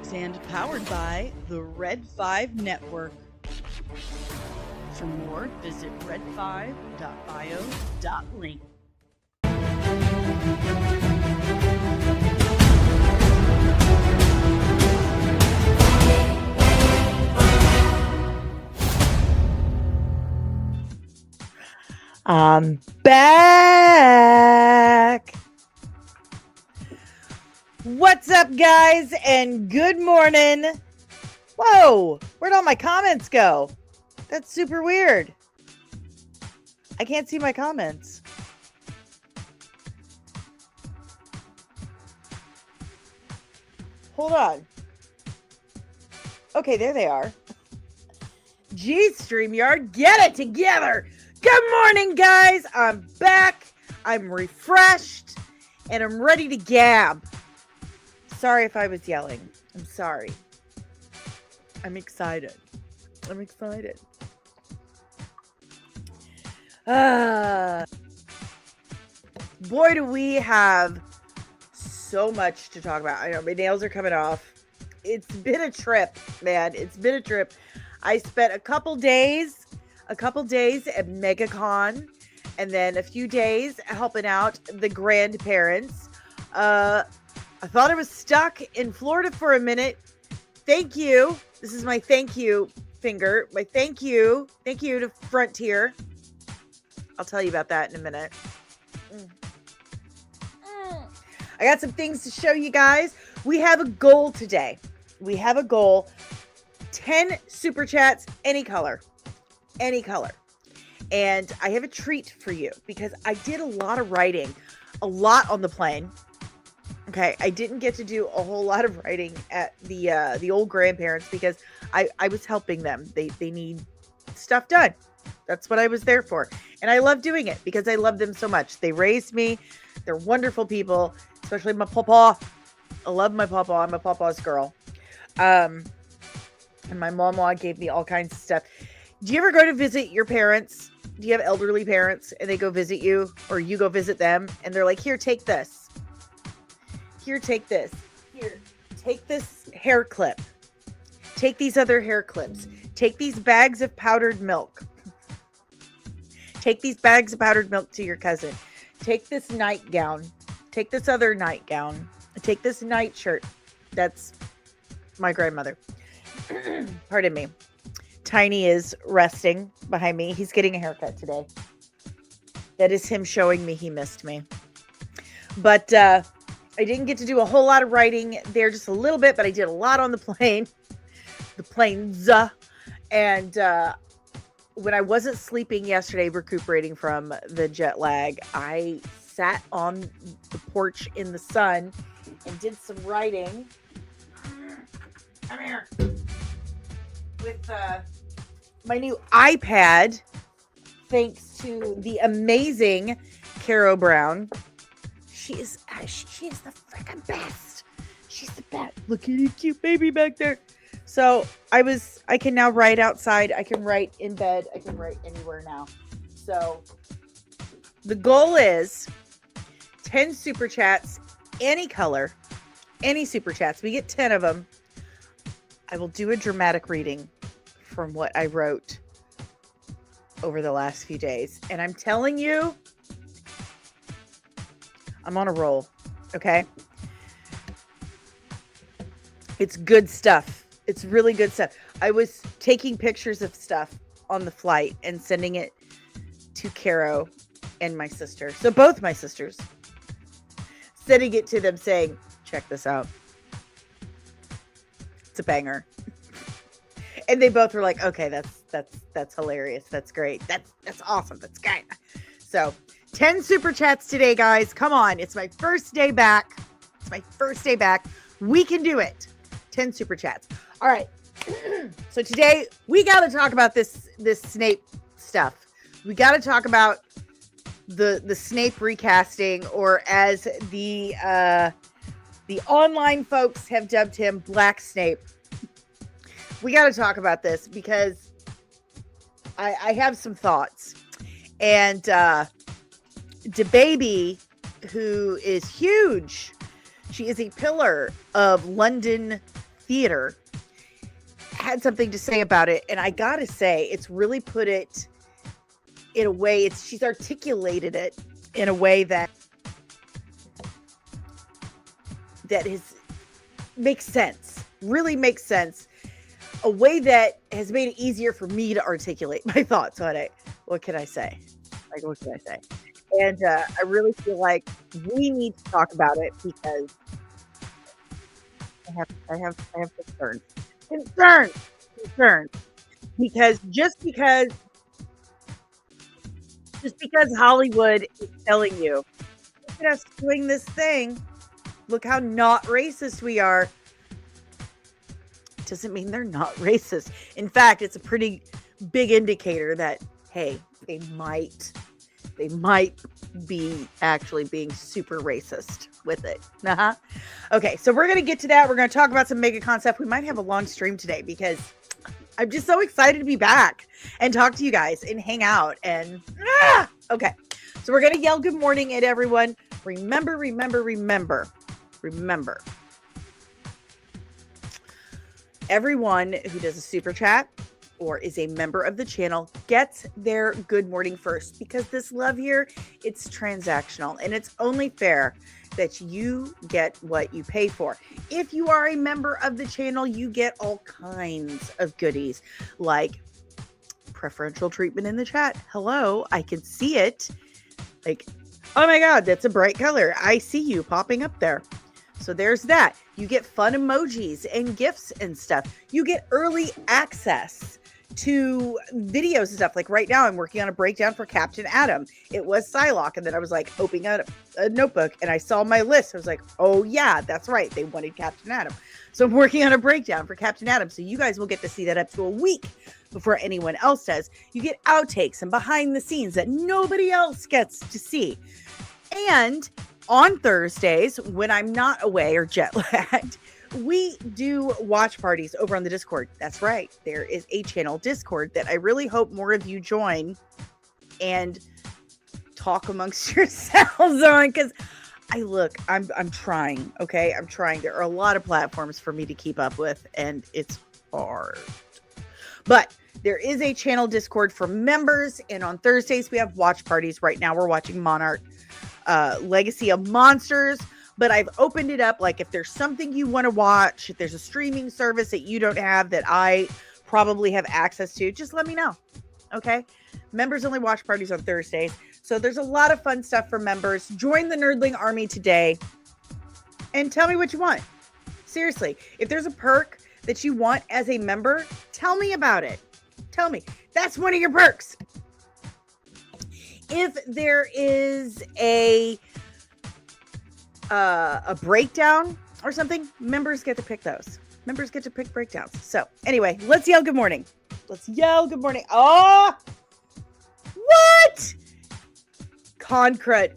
Comics and powered by the Red 5 Network. For more, visit red5.bio.link. I'm back. What's up, guys, and good morning. Whoa, where'd all my comments go? That's super weird. I can't see my comments. Hold on. Okay, there they are. Geez, StreamYard, get it together. Good morning, guys. I'm back. I'm refreshed, and I'm ready to gab. Sorry if I was yelling. I'm sorry. I'm excited. I'm excited. Boy, do we have so much to talk about. I know my nails are coming off. It's been a trip, man. It's been a trip. I spent a couple days at MEGACON, and then a few days helping out the grandparents. I thought I was stuck in Florida for a minute. Thank you. This is my thank you finger. My thank you. Thank you to Frontier. I'll tell you about that in a minute. I got some things to show you guys. We have a goal today. We have a goal. 10 super chats, any color. Any color. And I have a treat for you because I did a lot of writing, a lot on the plane. Okay, I didn't get to do a whole lot of writing at the old grandparents because I was helping them. They need stuff done. That's what I was there for. And I love doing it because I love them so much. They raised me. They're wonderful people, especially my papa. I love my papa. I'm a papa's girl. And my mama gave me all kinds of stuff. Do you ever go to visit your parents? Do you have elderly parents and they go visit you, or you go visit them and they're like, here, take this. Here, take this. Here, take this hair clip. Take these other hair clips. Take these bags of powdered milk. Take these bags of powdered milk to your cousin. Take this nightgown. Take this other nightgown. Take this nightshirt. That's my grandmother. Pardon me. Tiny is resting behind me. He's getting a haircut today. That is him showing me he missed me. But I didn't get to do a whole lot of writing there, just a little bit, but I did a lot on the plane. The planes. And when I wasn't sleeping yesterday, recuperating from the jet lag, I sat on the porch in the sun and did some writing. Come here. With my new iPad, thanks to the amazing Caro Brown. She is the freaking best. She's the best. Look at your cute baby back there. So I can now write outside. I can write in bed. I can write anywhere now. So the goal is 10 super chats, any color, any super chats. We get 10 of them. I will do a dramatic reading from what I wrote over the last few days. And I'm telling you, I'm on a roll, okay? It's good stuff. It's really good stuff. I was taking pictures of stuff on the flight and sending it to Caro and my sister. So both my sisters. Sending it to them saying, check this out. It's a banger. And they both were like, okay, that's hilarious. That's great. That's awesome. That's great. So 10 super chats today, guys. Come on. It's my first day back. We can do it. 10 super chats. All right. So today we got to talk about this Snape stuff. We got to talk about the Snape recasting, or as the online folks have dubbed him, Black Snape. We got to talk about this because I have some thoughts. And DaBaby, who is huge, she is a pillar of London theater had something to say about it, and I gotta say, it's really put it in a way. She's articulated it in a way that makes sense. Really makes sense. A way that has made it easier for me to articulate my thoughts on it. What can I say? What can I say? And I really feel like we need to talk about it because I have concerns. Because just because Hollywood is telling you, look at us doing this thing, look how not racist we are, doesn't mean they're not racist. In fact, it's a pretty big indicator that, hey, they might be actually being super racist with it. Okay, so we're going to get to that. We're going to talk about some mega concept. We might have a long stream today because I'm just so excited to be back and talk to you guys and hang out. And okay, so we're going to yell good morning at everyone. Remember. Everyone who does a super chat or is a member of the channel gets their good morning first, because this love here, it's transactional and it's only fair that you get what you pay for. If you are a member of the channel, you get all kinds of goodies like preferential treatment in the chat. Hello, I can see it. Like, oh my God, that's a bright color. I see you popping up there. So there's that. You get fun emojis and gifts and stuff. You get early access to videos and stuff. Like right now, I'm working on a breakdown for Captain Atom. It was Psylocke, and then I was like opening up a notebook and I saw my list. I was like, oh yeah, that's right. They wanted Captain Atom. So I'm working on a breakdown for Captain Atom. So you guys will get to see that up to a week before anyone else does. You get outtakes and behind the scenes that nobody else gets to see. And on Thursdays, when I'm not away or jet lagged, we do watch parties over on the Discord. That's right. There is a channel Discord that I really hope more of you join and talk amongst yourselves on, because I'm trying. Okay. I'm trying. There are a lot of platforms for me to keep up with, and it's hard. But there is a channel Discord for members, and on Thursdays we have watch parties. Right now we're watching Monarch Legacy of Monsters, but I've opened it up. Like, if there's something you want to watch, if there's a streaming service that you don't have that I probably have access to, just let me know. Okay. Members only watch parties on Thursdays. So there's a lot of fun stuff for members. Join the Nerdling Army today and tell me what you want. Seriously, if there's a perk that you want as a member, tell me about it. Tell me. That's one of your perks. If there is a breakdown or something, members get to pick those. Members get to pick breakdowns. So anyway, let's yell good morning. Let's yell good morning. Oh, what? Con crud.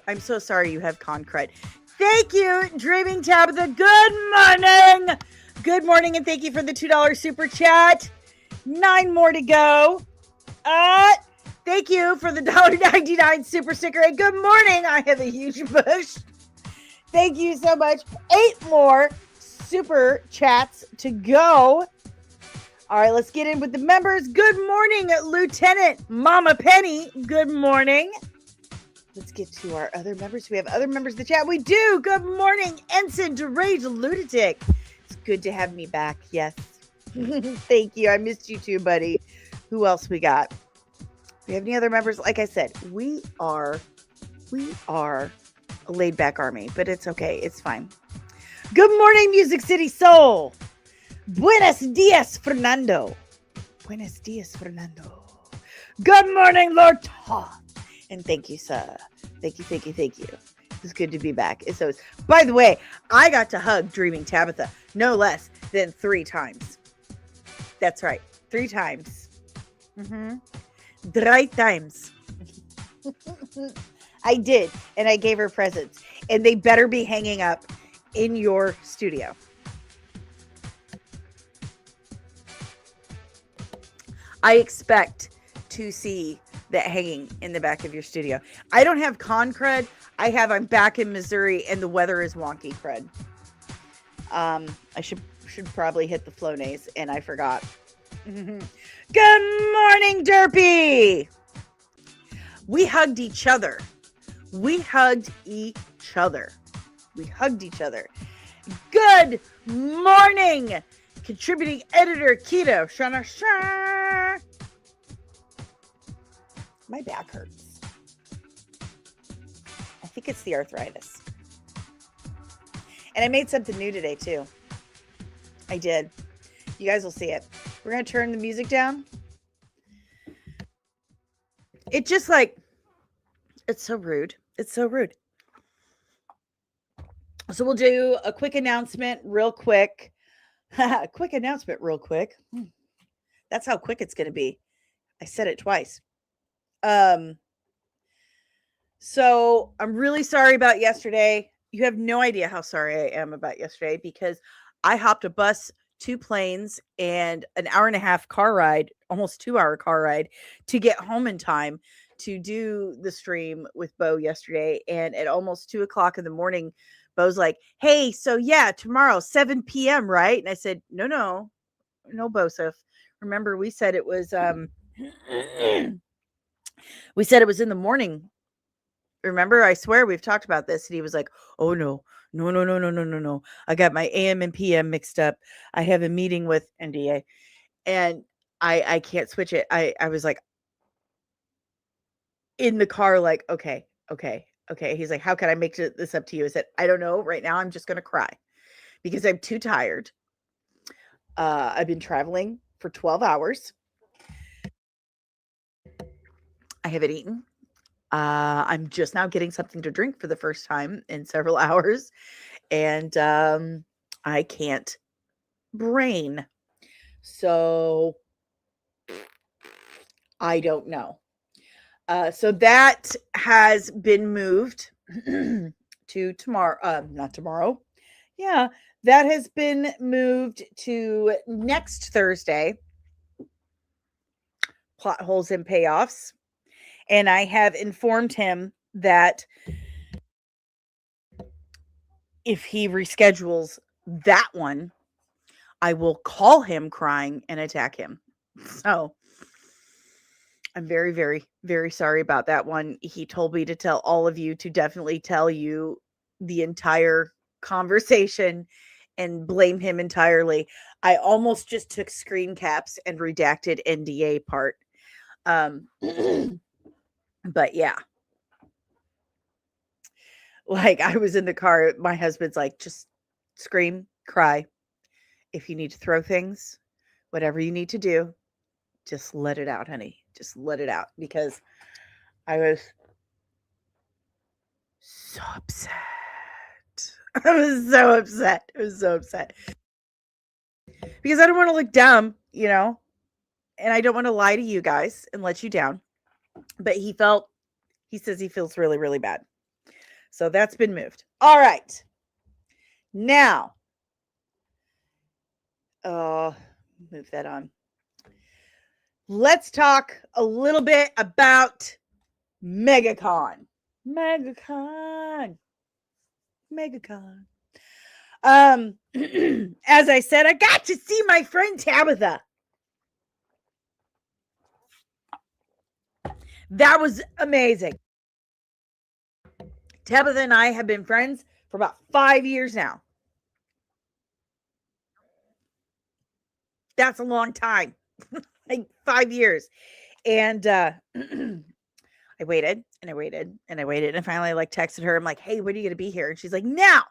I'm so sorry you have con crud. Thank you, Dreaming Tabitha. Good morning. Good morning, and thank you for the $2 super chat. 9 more to go. Thank you for the $1.99 super sticker. And good morning. I have a huge push. Thank you so much. 8 more super chats to go. All right, let's get in with the members. Good morning, Lieutenant Mama Penny. Good morning. Let's get to our other members. We have other members of the chat. We do. Good morning, Ensign Deranged Lunatic. It's good to have me back. Yes. Thank you. I missed you too, buddy. Who else we got? We have any other members? Like I said, we are a laid back army, but it's okay. It's fine. Good morning, Music City Soul. Buenos dias, Fernando. Buenos dias, Fernando. Good morning, Lord Todd. And thank you, sir. Thank you. It's good to be back. It's always. By the way, I got to hug Dreaming Tabitha no less than 3 times. That's right. 3 times. 3 times. I did. And I gave her presents. And they better be hanging up in your studio. I expect to see that hanging in the back of your studio. I don't have con crud. I'm back in Missouri and the weather is wonky crud. I should should probably hit the Flonase, and I forgot. Good morning, Derpy! We hugged each other. We hugged each other. We hugged each other. Good morning, contributing editor Keto. Shana. My back hurts. I think it's the arthritis. And I made something new today, too. I did. You guys will see it. We're going to turn the music down. It just like, it's so rude. It's so rude. So we'll do a quick announcement real quick. Quick announcement real quick. That's how quick it's going to be. I said it twice. So I'm really sorry about yesterday. You have no idea how sorry I am about yesterday because I hopped a bus, 2 planes, and an hour and a half car ride, almost 2-hour car ride to get home in time to do the stream with Bo yesterday. And at almost 2:00 in the morning, Bo's like, hey, so yeah, tomorrow, 7 p.m., right? And I said, no, Boseph. Remember, we said it was, we said it was in the morning. Remember, I swear we've talked about this. And he was like, oh, no. I got my AM and PM mixed up. I have a meeting with NDA and I can't switch it. I was like in the car, like, okay. He's like, how can I make this up to you? I said, I don't know. Right now, I'm just going to cry because I'm too tired. I've been traveling for 12 hours. I haven't eaten. I'm just now getting something to drink for the first time in several hours. And I can't brain. So I don't know. So that has been moved to tomorrow. Not tomorrow. Yeah, that has been moved to next Thursday. Plot holes and payoffs. And I have informed him that if he reschedules that one, I will call him crying and attack him. So I'm very, very, very sorry about that one. He told me to tell all of you to definitely tell you the entire conversation and blame him entirely. I almost just took screen caps and redacted NDA part. But yeah, like I was in the car. My husband's like, just scream, cry. If you need to throw things, whatever you need to do, just let it out, honey. Just let it out because I was so upset. I was so upset. Because I don't want to look dumb, and I don't want to lie to you guys and let you down. But he says he feels really, really bad. So that's been moved. All right. Now, move that on. Let's talk a little bit about MEGACON. As I said, I got to see my friend Tabitha. That was amazing. Tabitha and I have been friends for about 5 years now. That's a long time. Like 5 years. And I waited and I waited and I waited. And finally I texted her. I'm like, hey, when are you going to be here? And she's like, now.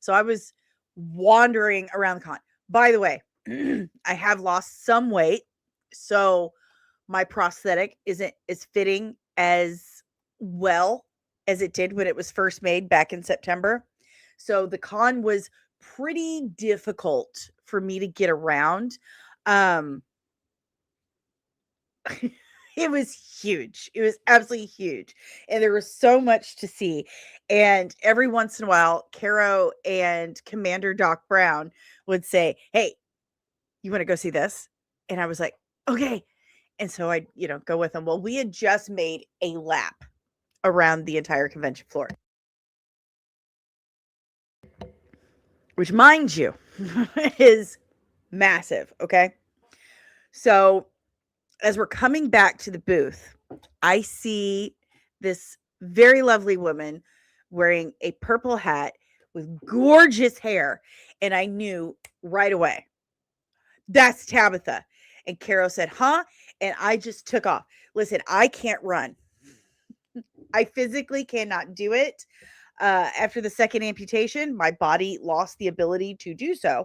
So I was wandering around the con. By the way, I have lost some weight. So my prosthetic isn't as fitting as well as it did when it was first made back in September. So the con was pretty difficult for me to get around. It was huge. It was absolutely huge. And there was so much to see. And every once in a while, Caro and Commander Doc Brown would say, hey, you want to go see this? And I was like, okay. And so I'd, go with them. Well, we had just made a lap around the entire convention floor. which, mind you, is massive. Okay. So as we're coming back to the booth, I see this very lovely woman wearing a purple hat with gorgeous hair. And I knew right away, that's Tabitha. And Carol said, huh? And I just took off. Listen, I can't run. I physically cannot do it. After the second amputation, my body lost the ability to do so.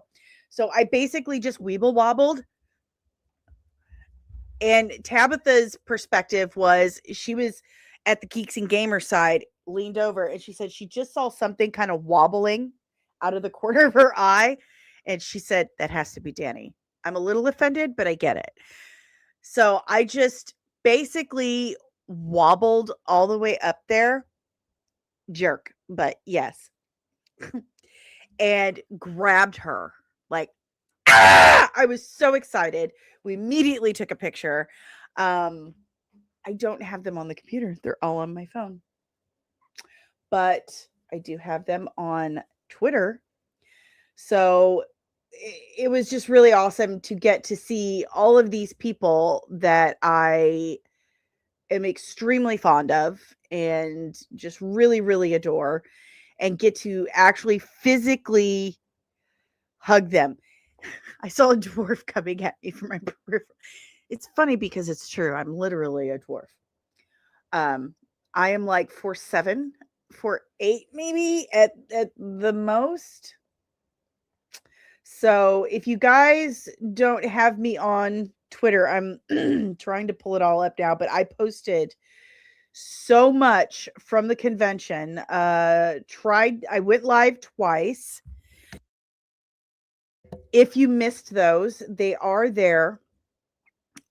So I basically just weeble wobbled. And Tabitha's perspective was she was at the Geeks and Gamers side, leaned over, and she said she just saw something kind of wobbling out of the corner of her eye. And she said, that has to be Dani. I'm a little offended, but I get it. So I just basically wobbled all the way up there. Jerk, but yes. And grabbed her like, ah! I was so excited. We immediately took a picture. I don't have them on the computer. They're all on my phone. But I do have them on Twitter. So it was just really awesome to get to see all of these people that I am extremely fond of and just really, really adore, and get to actually physically hug them. I saw a dwarf coming at me from my peripheral. It's funny because it's true. I'm literally a dwarf. I am like 4'7", 4'8", maybe at the most. So if you guys don't have me on Twitter, I'm trying to pull it all up now, but I posted so much from the convention. I went live twice. If you missed those, they are there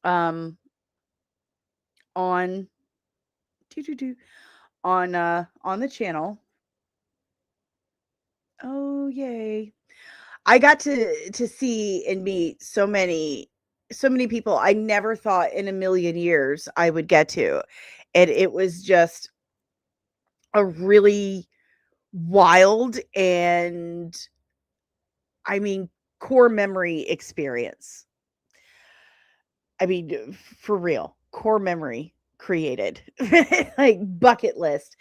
on on the channel. Oh, yay. I got to see and meet so many people I never thought in a million years I would get to. And it was just a really wild and, I mean, core memory experience. I mean, for real, core memory created, like bucket list.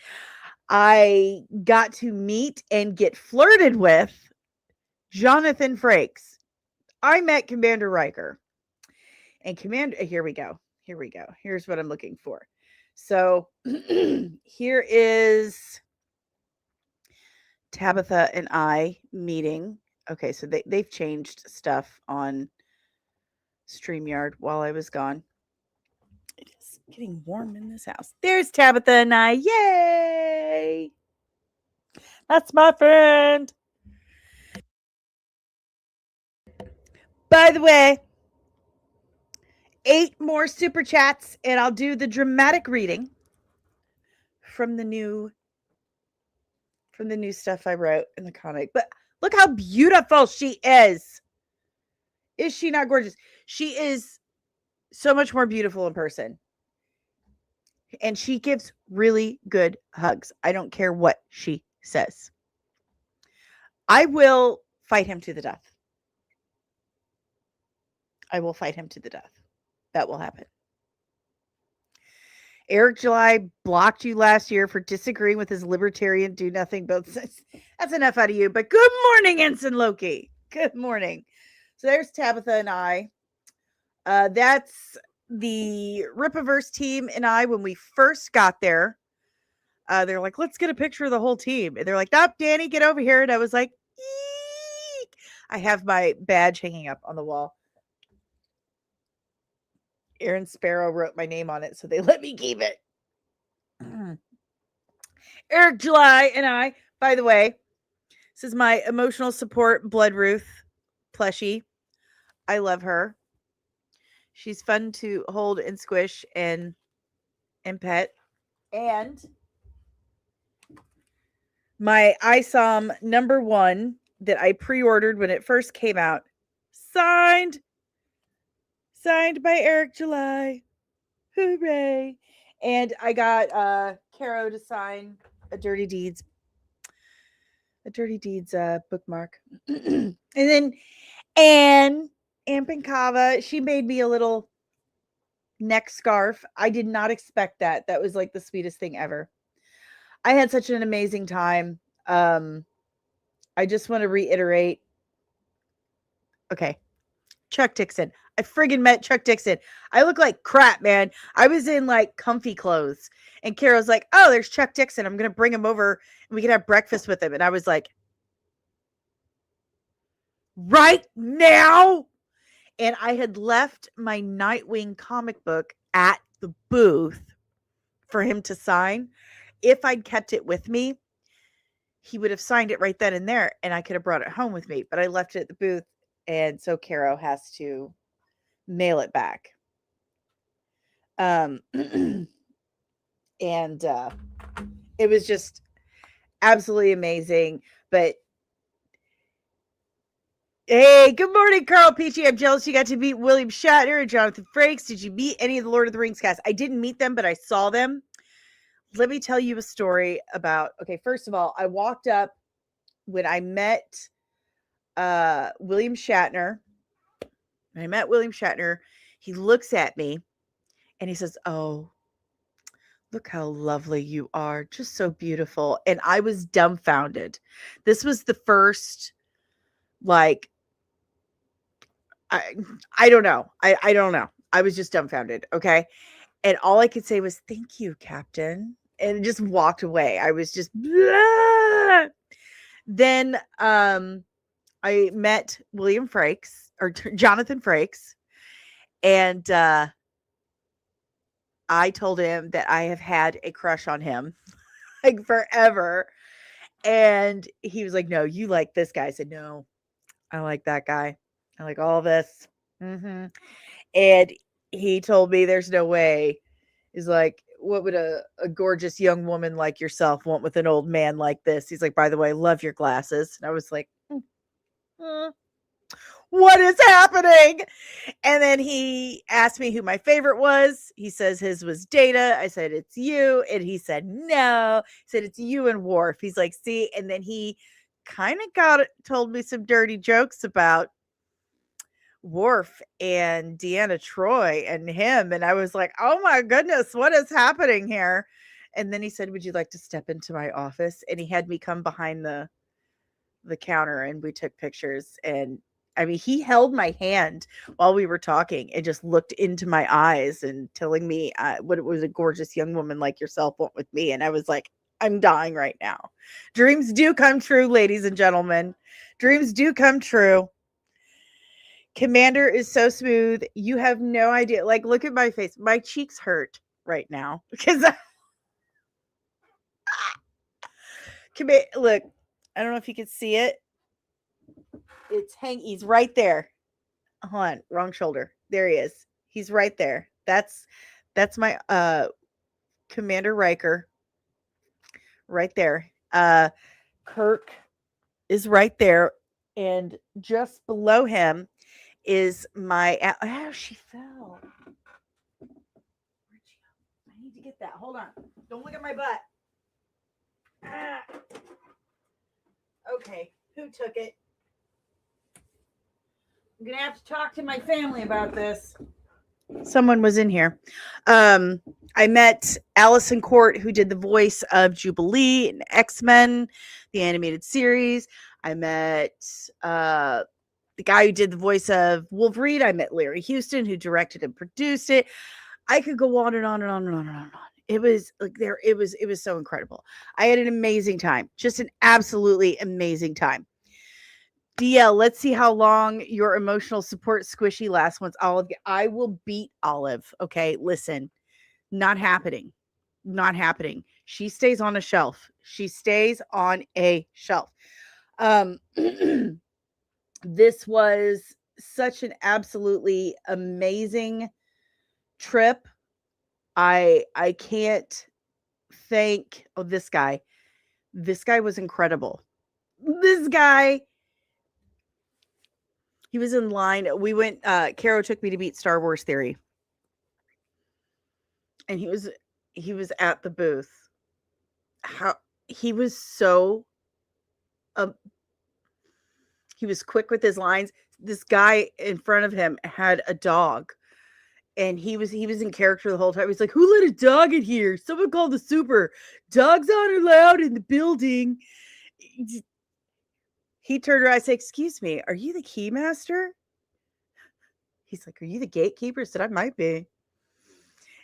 I got to meet and get flirted with Jonathan Frakes. I met Commander Riker. And here we go. Here's what I'm looking for. So here is Tabitha and I meeting. Okay, so they've changed stuff on StreamYard while I was gone. It is getting warm in this house. There's Tabitha and I. Yay! That's my friend. By the way, 8 more super chats and I'll do the dramatic reading from the new stuff I wrote in the comic. But look how beautiful she is. Is she not gorgeous? She is so much more beautiful in person. And she gives really good hugs. I don't care what she says. I will fight him to the death. I will fight him to the death. That will happen. Eric July blocked you last year for disagreeing with his libertarian do nothing both sides. That's enough out of you. But good morning, Ensign Loki. Good morning. So there's Tabitha and I. That's the Ripaverse team and I when we first got there. They're like, let's get a picture of the whole team. And they're like, nope, Dani, get over here. And I was like, eek. I have my badge hanging up on the wall. Aaron Sparrow wrote my name on it, so they let me keep it. Eric July and I, by the way, this is my emotional support Blood Ruth plushie. I love her. She's fun to hold and squish and pet. And my ISOM #1 that I pre-ordered when it first came out, signed by Eric July. Hooray. And I got Caro to sign a Dirty Deeds a Dirty Deeds bookmark. And then Anne Pinkava, she made me a little neck scarf. I did not expect that. That was like the sweetest thing ever. I had such an amazing time. I just want to reiterate. Okay. Chuck Dixon. I friggin' met Chuck Dixon. I look like crap, man. I was in like comfy clothes. And Carol's like, oh, there's Chuck Dixon. I'm going to bring him over and we can have breakfast with him. And I was like, right now? And I had left my Nightwing comic book at the booth for him to sign. If I'd kept it with me, he would have signed it right then and there, and I could have brought it home with me. But I left it at the booth, and so Caro has to mail it back. And it was just absolutely amazing. But hey, good morning, Carl Peachy. I'm jealous you got to meet William Shatner and Jonathan Frakes. Did you meet any of the Lord of the Rings cast? I didn't meet them, but I saw them. Let me tell you a story about, okay, first of all, I walked up when I met William Shatner. When I met William Shatner, he looks at me and he says, oh, look how lovely you are. Just so beautiful. And I was dumbfounded. This was the first, like, I don't know. I don't know. I was just dumbfounded. Okay. And all I could say was, thank you, Captain. And just walked away. I was just, blah. Then I met William Frakes or Jonathan Frakes. And I told him that I have had a crush on him like forever. And he was like, no, you like this guy. I said, no, I like that guy. I like all this. Mm-hmm. And he told me there's no way. He's like, what would a gorgeous young woman like yourself want with an old man like this? He's like, by the way, love your glasses. And I was like, what is happening? And then he asked me who my favorite was. He says his was Data. I said, it's you. And he said, no. He said, it's you and Worf. He's like, see? And then he kind of told me some dirty jokes about Worf and Deanna Troy and him. And I was like, oh my goodness, what is happening here? And then he said, would you like to step into my office? And he had me come behind the counter and we took pictures. And I mean, he held my hand while we were talking and just looked into my eyes and telling me what it was a gorgeous young woman like yourself want with me. And I was like, I'm dying right now. Dreams do come true, ladies and gentlemen. Dreams do come true. Commander is so smooth. You have no idea. Like, look at my face. My cheeks hurt right now because look, I don't know if you can see it. He's right there. Hold on, wrong shoulder. There he is. He's right there. That's my Commander Riker. Right there. Kirk is right there. And just below him is my she fell. Where'd she go? I need to get that. Hold on. Don't look at my butt. Okay, who took it? I'm gonna have to talk to my family about this. Someone was in here. I met Allison Court, who did the voice of Jubilee in X-Men, the animated series. I met the guy who did the voice of Wolverine. I met Larry Houston, who directed and produced it. I could go on and on and on and on and on and on. It was like it was so incredible. I had an amazing time. Just an absolutely amazing time. DL, let's see how long your emotional support squishy lasts once Olive. I will beat Olive. Okay, listen, not happening. Not happening. She stays on a shelf. She stays on a shelf. This was such an absolutely amazing trip. I can't thank this guy. This guy was incredible. This guy, he was in line. We went, Caro took me to meet Star Wars Theory. And he was at the booth. He was so He was quick with his lines. This guy in front of him had a dog, and he was in character the whole time. He's like, "Who let a dog in here? Someone called the super. Dogs aren't allowed in the building." He turned around. I said, "Excuse me, are you the keymaster?" He's like, "Are you the gatekeeper?" I said, "I might be."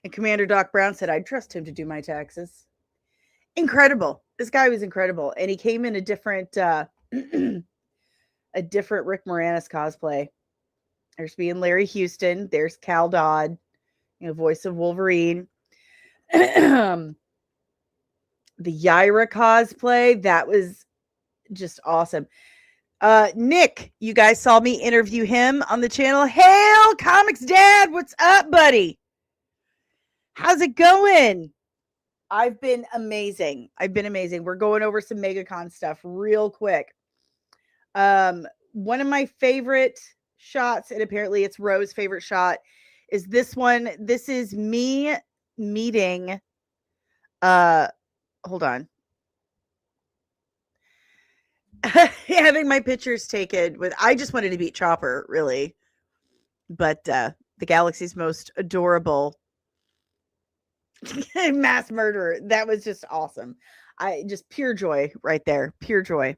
And Commander Doc Brown said, "I'd trust him to do my taxes." Incredible. This guy was incredible. And he came in a different a different Rick Moranis cosplay. There's me and Larry Houston. There's Cal Dodd, voice of Wolverine. The Yaira cosplay, that was just awesome. Nick, you guys saw me interview him on the channel. Hail Comics Dad, what's up, buddy? How's it going? I've been amazing. We're going over some MegaCon stuff real quick. One of my favorite shots, and apparently it's Rose's favorite shot, is this one. This is me meeting hold on. Having my pictures taken with, I just wanted to beat Chopper, really. But the galaxy's most adorable mass murderer. That was just awesome. Just pure joy right there. Pure joy.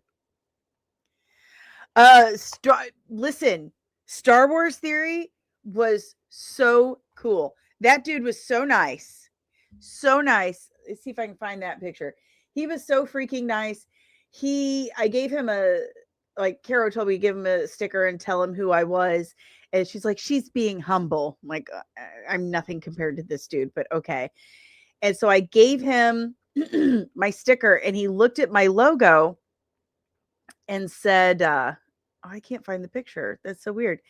Listen, Star Wars Theory was so cool. That dude was so nice. So nice. Let's see if I can find that picture. He was so freaking nice. I gave him Caro told me to give him a sticker and tell him who I was. And she's like, she's being humble. I'm like, I'm nothing compared to this dude, but okay. And so I gave him my sticker, and he looked at my logo and said, I can't find the picture. That's so weird.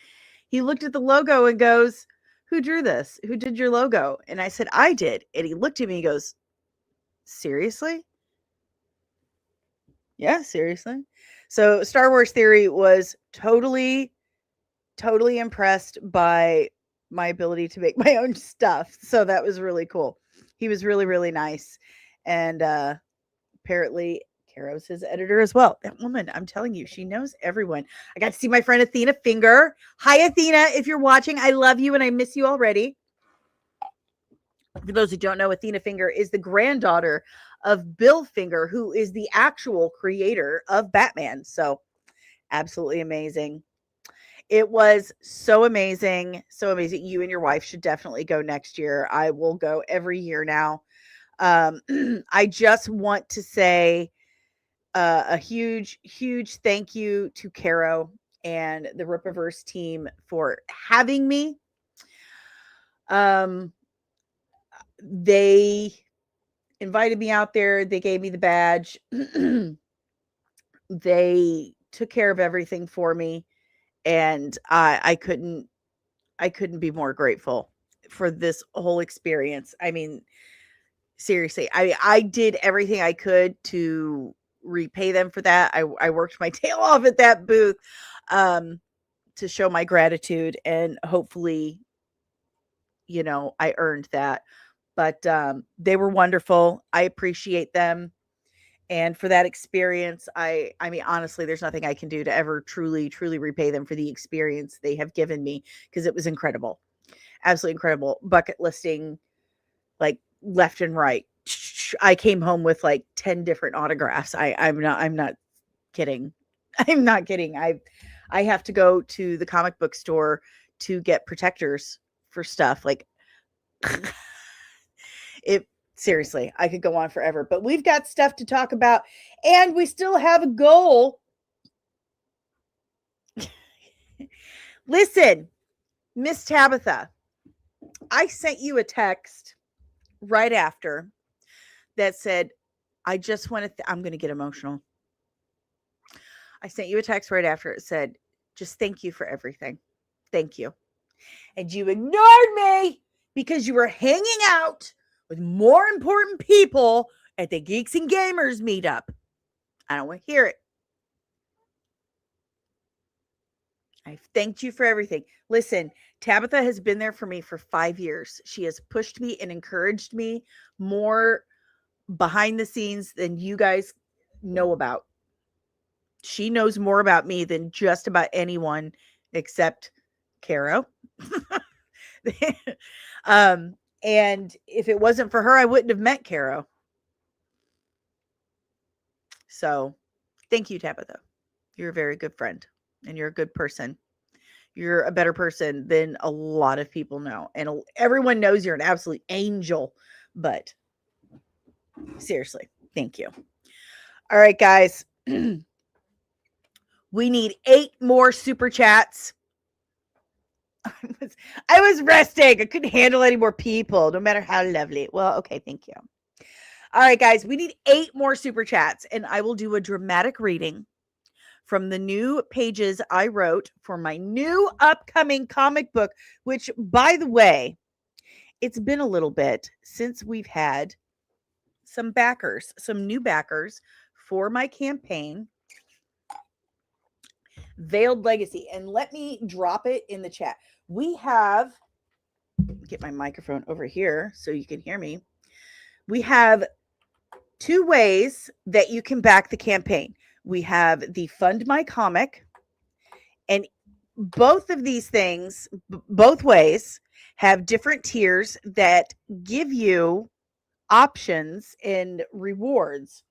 He looked at the logo and goes, "Who drew this? Who did your logo?" And I said, "I did." And he looked at me and goes, "Seriously?" Yeah, seriously. So Star Wars Theory was totally impressed by my ability to make my own stuff. So that was really cool. He was really, really nice. And apparently Caro's his editor as well. That woman, I'm telling you, she knows everyone. I got to see my friend Athena Finger. Hi, Athena. If you're watching, I love you and I miss you already. For those who don't know, Athena Finger is the granddaughter of Bill Finger, who is the actual creator of Batman. So absolutely amazing. It was so amazing. So amazing. You and your wife should definitely go next year. I will go every year now. I just want to say a huge thank you to Caro and the Rippaverse team for having me. They invited me out there. They gave me the badge. They took care of everything for me. And I couldn't be more grateful for this whole experience. I mean, seriously, I did everything I could to repay them for that. I worked my tail off at that booth to show my gratitude, and hopefully, I earned that. But they were wonderful. I appreciate them. And for that experience, I mean, honestly, there's nothing I can do to ever truly repay them for the experience they have given me, because it was incredible. Absolutely incredible. Bucket listing, like left and right. I came home with like 10 different autographs. I'm not kidding. I'm not kidding. I have to go to the comic book store to get protectors for stuff. Like seriously, I could go on forever, but we've got stuff to talk about, and we still have a goal. Listen, Miss Tabitha, I sent you a text right after that said, I just want to, I'm going to get emotional. I sent you a text right after. It said, just thank you for everything. Thank you. And you ignored me because you were hanging out with more important people at the Geeks and Gamers meetup. I don't want to hear it. I've thanked you for everything. Listen, Tabitha has been there for me for 5 years. She has pushed me and encouraged me more behind the scenes than you guys know about. She knows more about me than just about anyone except Caro. And if it wasn't for her, I wouldn't have met Caro. So thank you, Tabitha. You're a very good friend and you're a good person. You're a better person than a lot of people know. And everyone knows you're an absolute angel. But seriously, thank you. All right, guys. We need 8 more super chats. I was resting. I couldn't handle any more people, no matter how lovely. Well, okay, thank you. All right, guys, we need 8 more super chats, and I will do a dramatic reading from the new pages I wrote for my new upcoming comic book, which, by the way, it's been a little bit since we've had some backers, some new backers for my campaign, Veiled Legacy. And let me drop it in the chat. We have, get my microphone over here so you can hear me. We have 2 ways that you can back the campaign. We have the Fund My Comic, and both of these things, both ways, have different tiers that give you options and rewards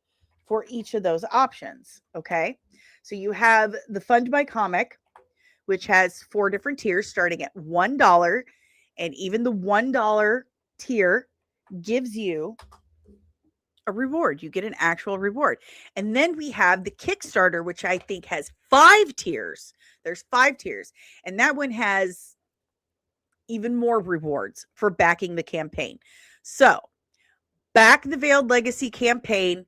for each of those options. Okay. So you have the Fund My Comic, which has 4 different tiers starting at $1. And even the $1 tier gives you a reward. You get an actual reward. And then we have the Kickstarter, which I think has 5 tiers. There's 5 tiers. And that one has even more rewards for backing the campaign. So back the Veiled Legacy campaign,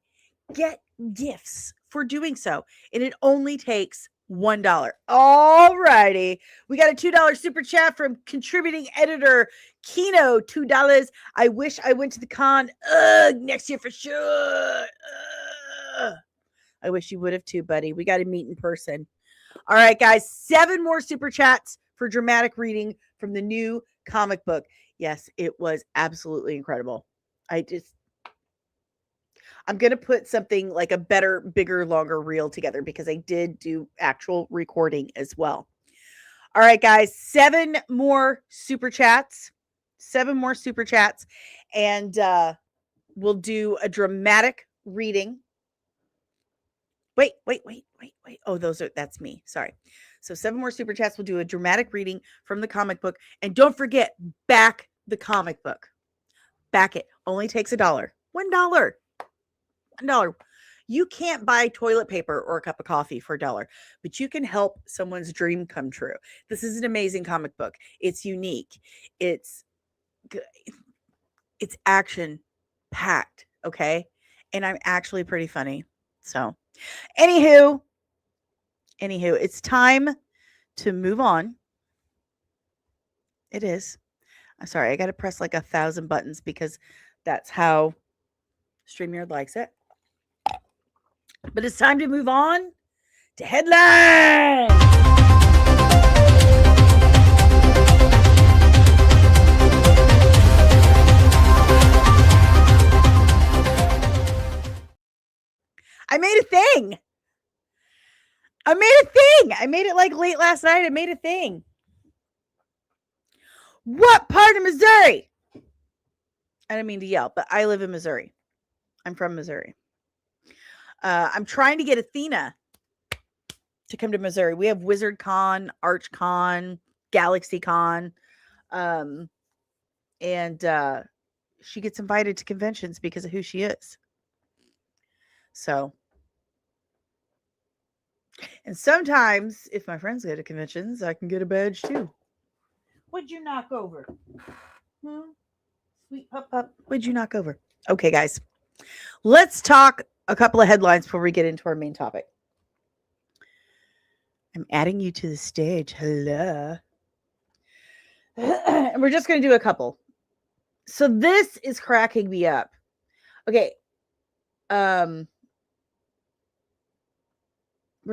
get gifts for doing so. And it only takes $1. All righty. We got a $2 super chat from contributing editor Kino, $2. I wish I went to the con. Next year for sure. I wish you would have too, buddy. We got to meet in person. All right, guys. 7 more super chats for dramatic reading from the new comic book. Yes, it was absolutely incredible. I'm going to put something like a better, bigger, longer reel together because I did do actual recording as well. All right, guys, 7 more super chats. 7 more super chats. And we'll do a dramatic reading. Wait. Oh, that's me. Sorry. So 7 more super chats. We'll do a dramatic reading from the comic book. And don't forget, back the comic book. Back it. Only takes $1. $1. $1. You can't buy toilet paper or a cup of coffee for $1, but you can help someone's dream come true. This is an amazing comic book. It's unique. It's action packed. Okay. And I'm actually pretty funny. So anywho, it's time to move on. It is. I'm sorry. I got to press like 1,000 buttons because that's how StreamYard likes it. But it's time to move on to headlines. I made a thing. I made it like late last night. I made a thing. What part of Missouri? I don't mean to yell, but I live in Missouri. I'm from Missouri. I'm trying to get Athena to come to Missouri. We have Wizard Con, Arch Con, Galaxy Con. And she gets invited to conventions because of who she is. So, and sometimes if my friends go to conventions, I can get a badge too. What'd you knock over? Sweet pup. What'd you knock over? Okay, guys. Let's talk a couple of headlines before we get into our main topic. I'm adding you to the stage. Hello. And we're just going to do a couple. So this is cracking me up. Okay. We're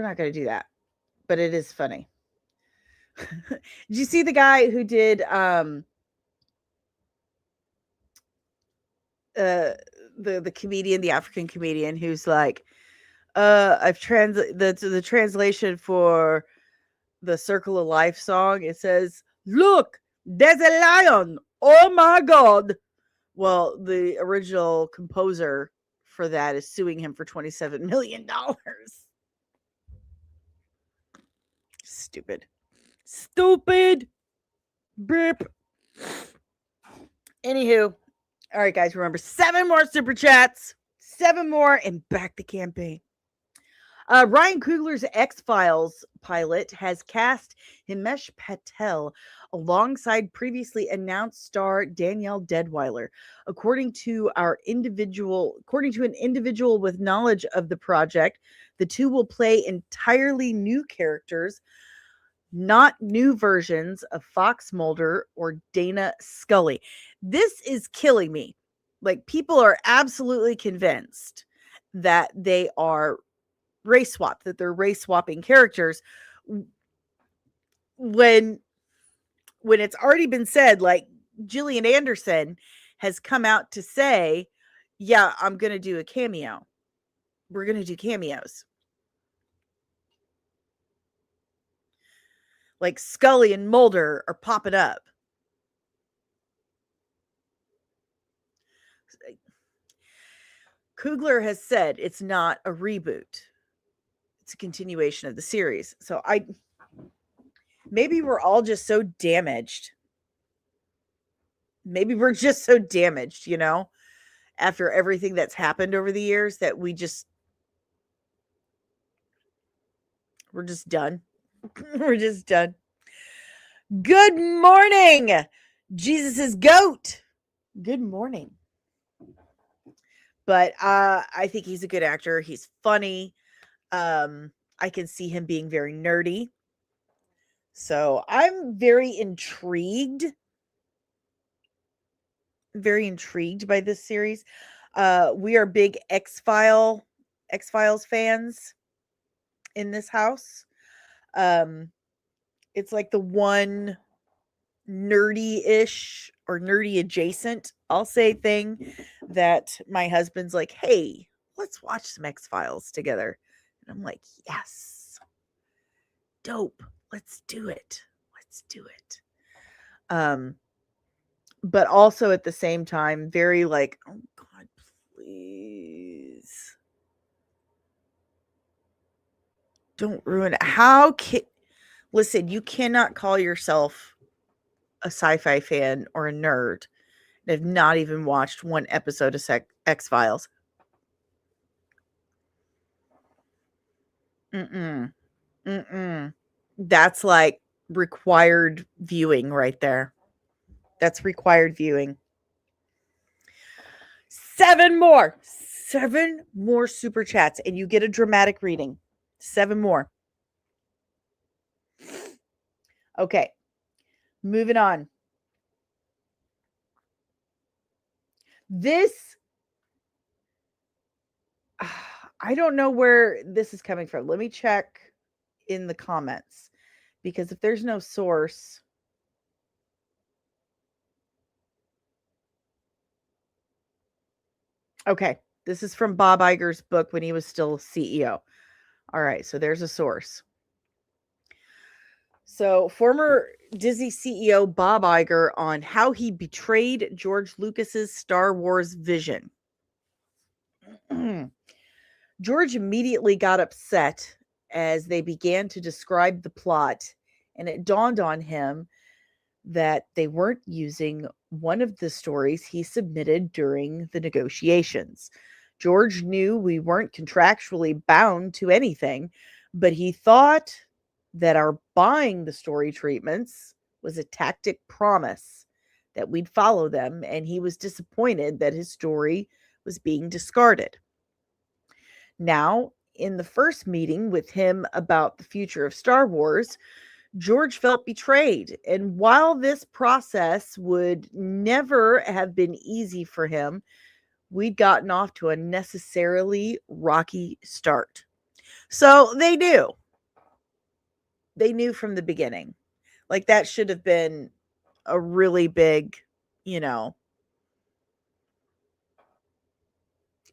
not going to do that, but it is funny. Did you see the guy who did the comedian, the African comedian who's like, I've the translation for the Circle of Life song. It says, "Look, there's a lion. Oh my god." Well, the original composer for that is suing him for $27 million. Stupid. Stupid. Beep. Anywho, all right, guys, remember 7 more super chats, 7 more, and back the campaign. Ryan Coogler's X-Files pilot has cast Himesh Patel alongside previously announced star Danielle Deadweiler. According to an individual with knowledge of the project, the two will play entirely new characters, not new versions of Fox Mulder or Dana Scully. This is killing me. Like, people are absolutely convinced that they are race swap, that they're race swapping characters, when it's already been said, like, Gillian Anderson has come out to say, yeah, I'm going to do a cameo. We're going to do cameos. Like, Scully and Mulder are popping up. Coogler has said it's not a reboot. It's a continuation of the series. So maybe we're all just so damaged. Maybe we're just so damaged, after everything that's happened over the years, that we're just done. We're just done. Good morning, Jesus's goat. Good morning. But I think he's a good actor. He's funny. I can see him being very nerdy. So I'm very intrigued by this series. We are big X-Files fans in this house. It's like the one nerdy-ish or nerdy adjacent, I'll say, thing that my husband's like, hey, let's watch some X-Files together. And I'm like, yes, dope. Let's do it. But also at the same time, very like, oh God, please don't ruin it. Listen, you cannot call yourself a sci-fi fan or a nerd and have not even watched one episode of X-Files. That's like required viewing right there. That's required viewing. 7 more super chats, and you get a dramatic reading. 7 more. Okay. Moving on. This, I don't know where this is coming from. Let me check in the comments, because if there's no source, okay, this is from Bob Iger's book when he was still CEO. All right, so there's a source. So, former Disney CEO Bob Iger on how he betrayed George Lucas's Star Wars vision. George immediately got upset as they began to describe the plot, and it dawned on him that they weren't using one of the stories he submitted during the negotiations. George knew we weren't contractually bound to anything, but he thought that our buying the story treatments was a tactic promise that we'd follow them, and he was disappointed that his story was being discarded. Now, in the first meeting with him about the future of Star Wars, George felt betrayed. And while this process would never have been easy for him, we'd gotten off to a necessarily rocky start. So they knew. They knew from the beginning. Like, that should have been a really big,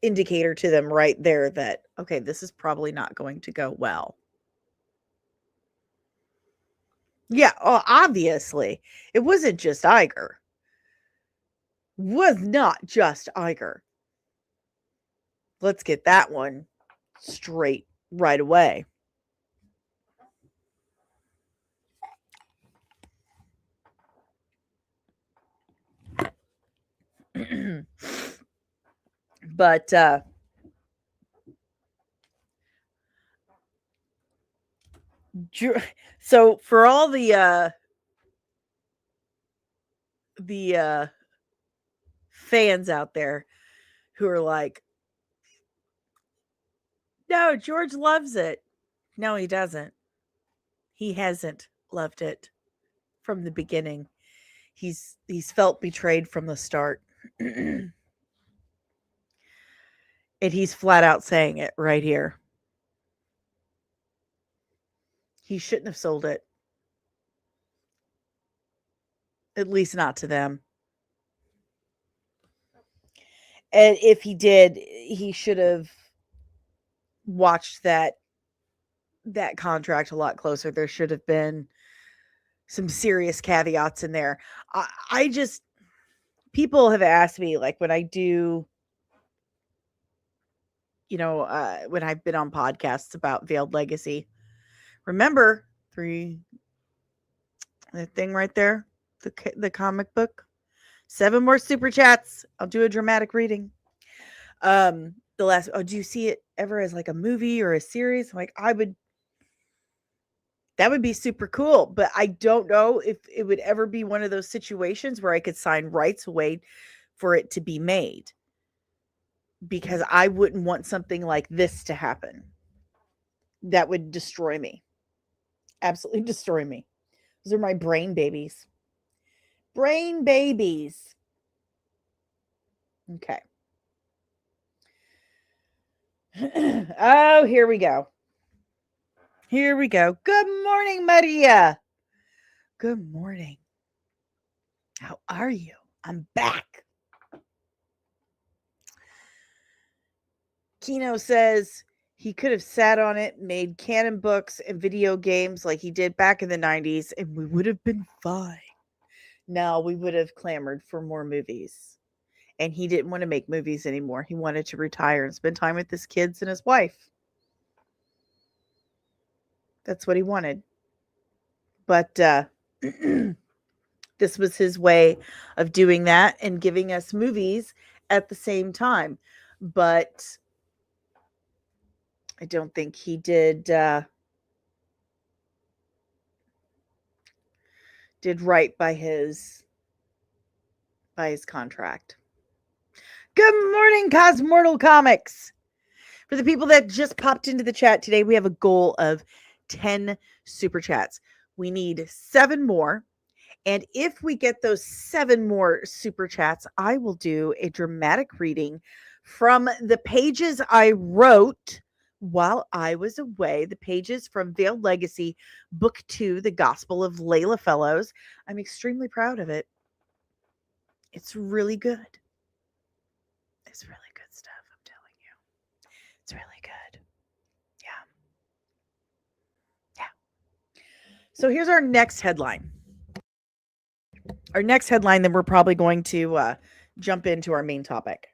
indicator to them right there that, okay, this is probably not going to go well. Yeah, obviously. It wasn't just Iger. Was not just Iger. Let's get that one straight right away. But so for all the fans out there who are like, no, George loves it. No, he doesn't. He hasn't loved it from the beginning. He's felt betrayed from the start. And he's flat out saying it right here. He shouldn't have sold it. At least not to them. And if he did, he should have watched that contract a lot closer. There should have been some serious caveats in there. I just, people have asked me, like, when I do, when I've been on podcasts about Veiled Legacy, remember the thing right there, the comic book, 7 more super chats. I'll do a dramatic reading. The last, do you see it ever as like a movie or a series? I'm like, that would be super cool, but I don't know if it would ever be one of those situations where I could sign rights away for it to be made, because I wouldn't want something like this to happen. That would destroy me. Absolutely destroy me. Those are my brain babies. Brain babies. Okay. Oh, here we go. Here we go. Good morning, Maria. Good morning. How are you? I'm back. Kino says he could have sat on it, made canon books and video games like he did back in the 90s, and we would have been fine. No, we would have clamored for more movies. And he didn't want to make movies anymore. He wanted to retire and spend time with his kids and his wife. That's what he wanted. But this was his way of doing that and giving us movies at the same time. But I don't think he did right by his contract. Good morning, Cosmortal Comics. For the people that just popped into the chat today, we have a goal of 10 super chats. We need 7 more. And if we get those 7 more super chats, I will do a dramatic reading from the pages I wrote while I was away. The pages from Veiled Legacy, Book 2, The Gospel of Layla Fellows. I'm extremely proud of it. It's really good. It's really good stuff, I'm telling you. It's really good. Yeah. So here's our next headline. Our next headline, then we're probably going to jump into our main topic.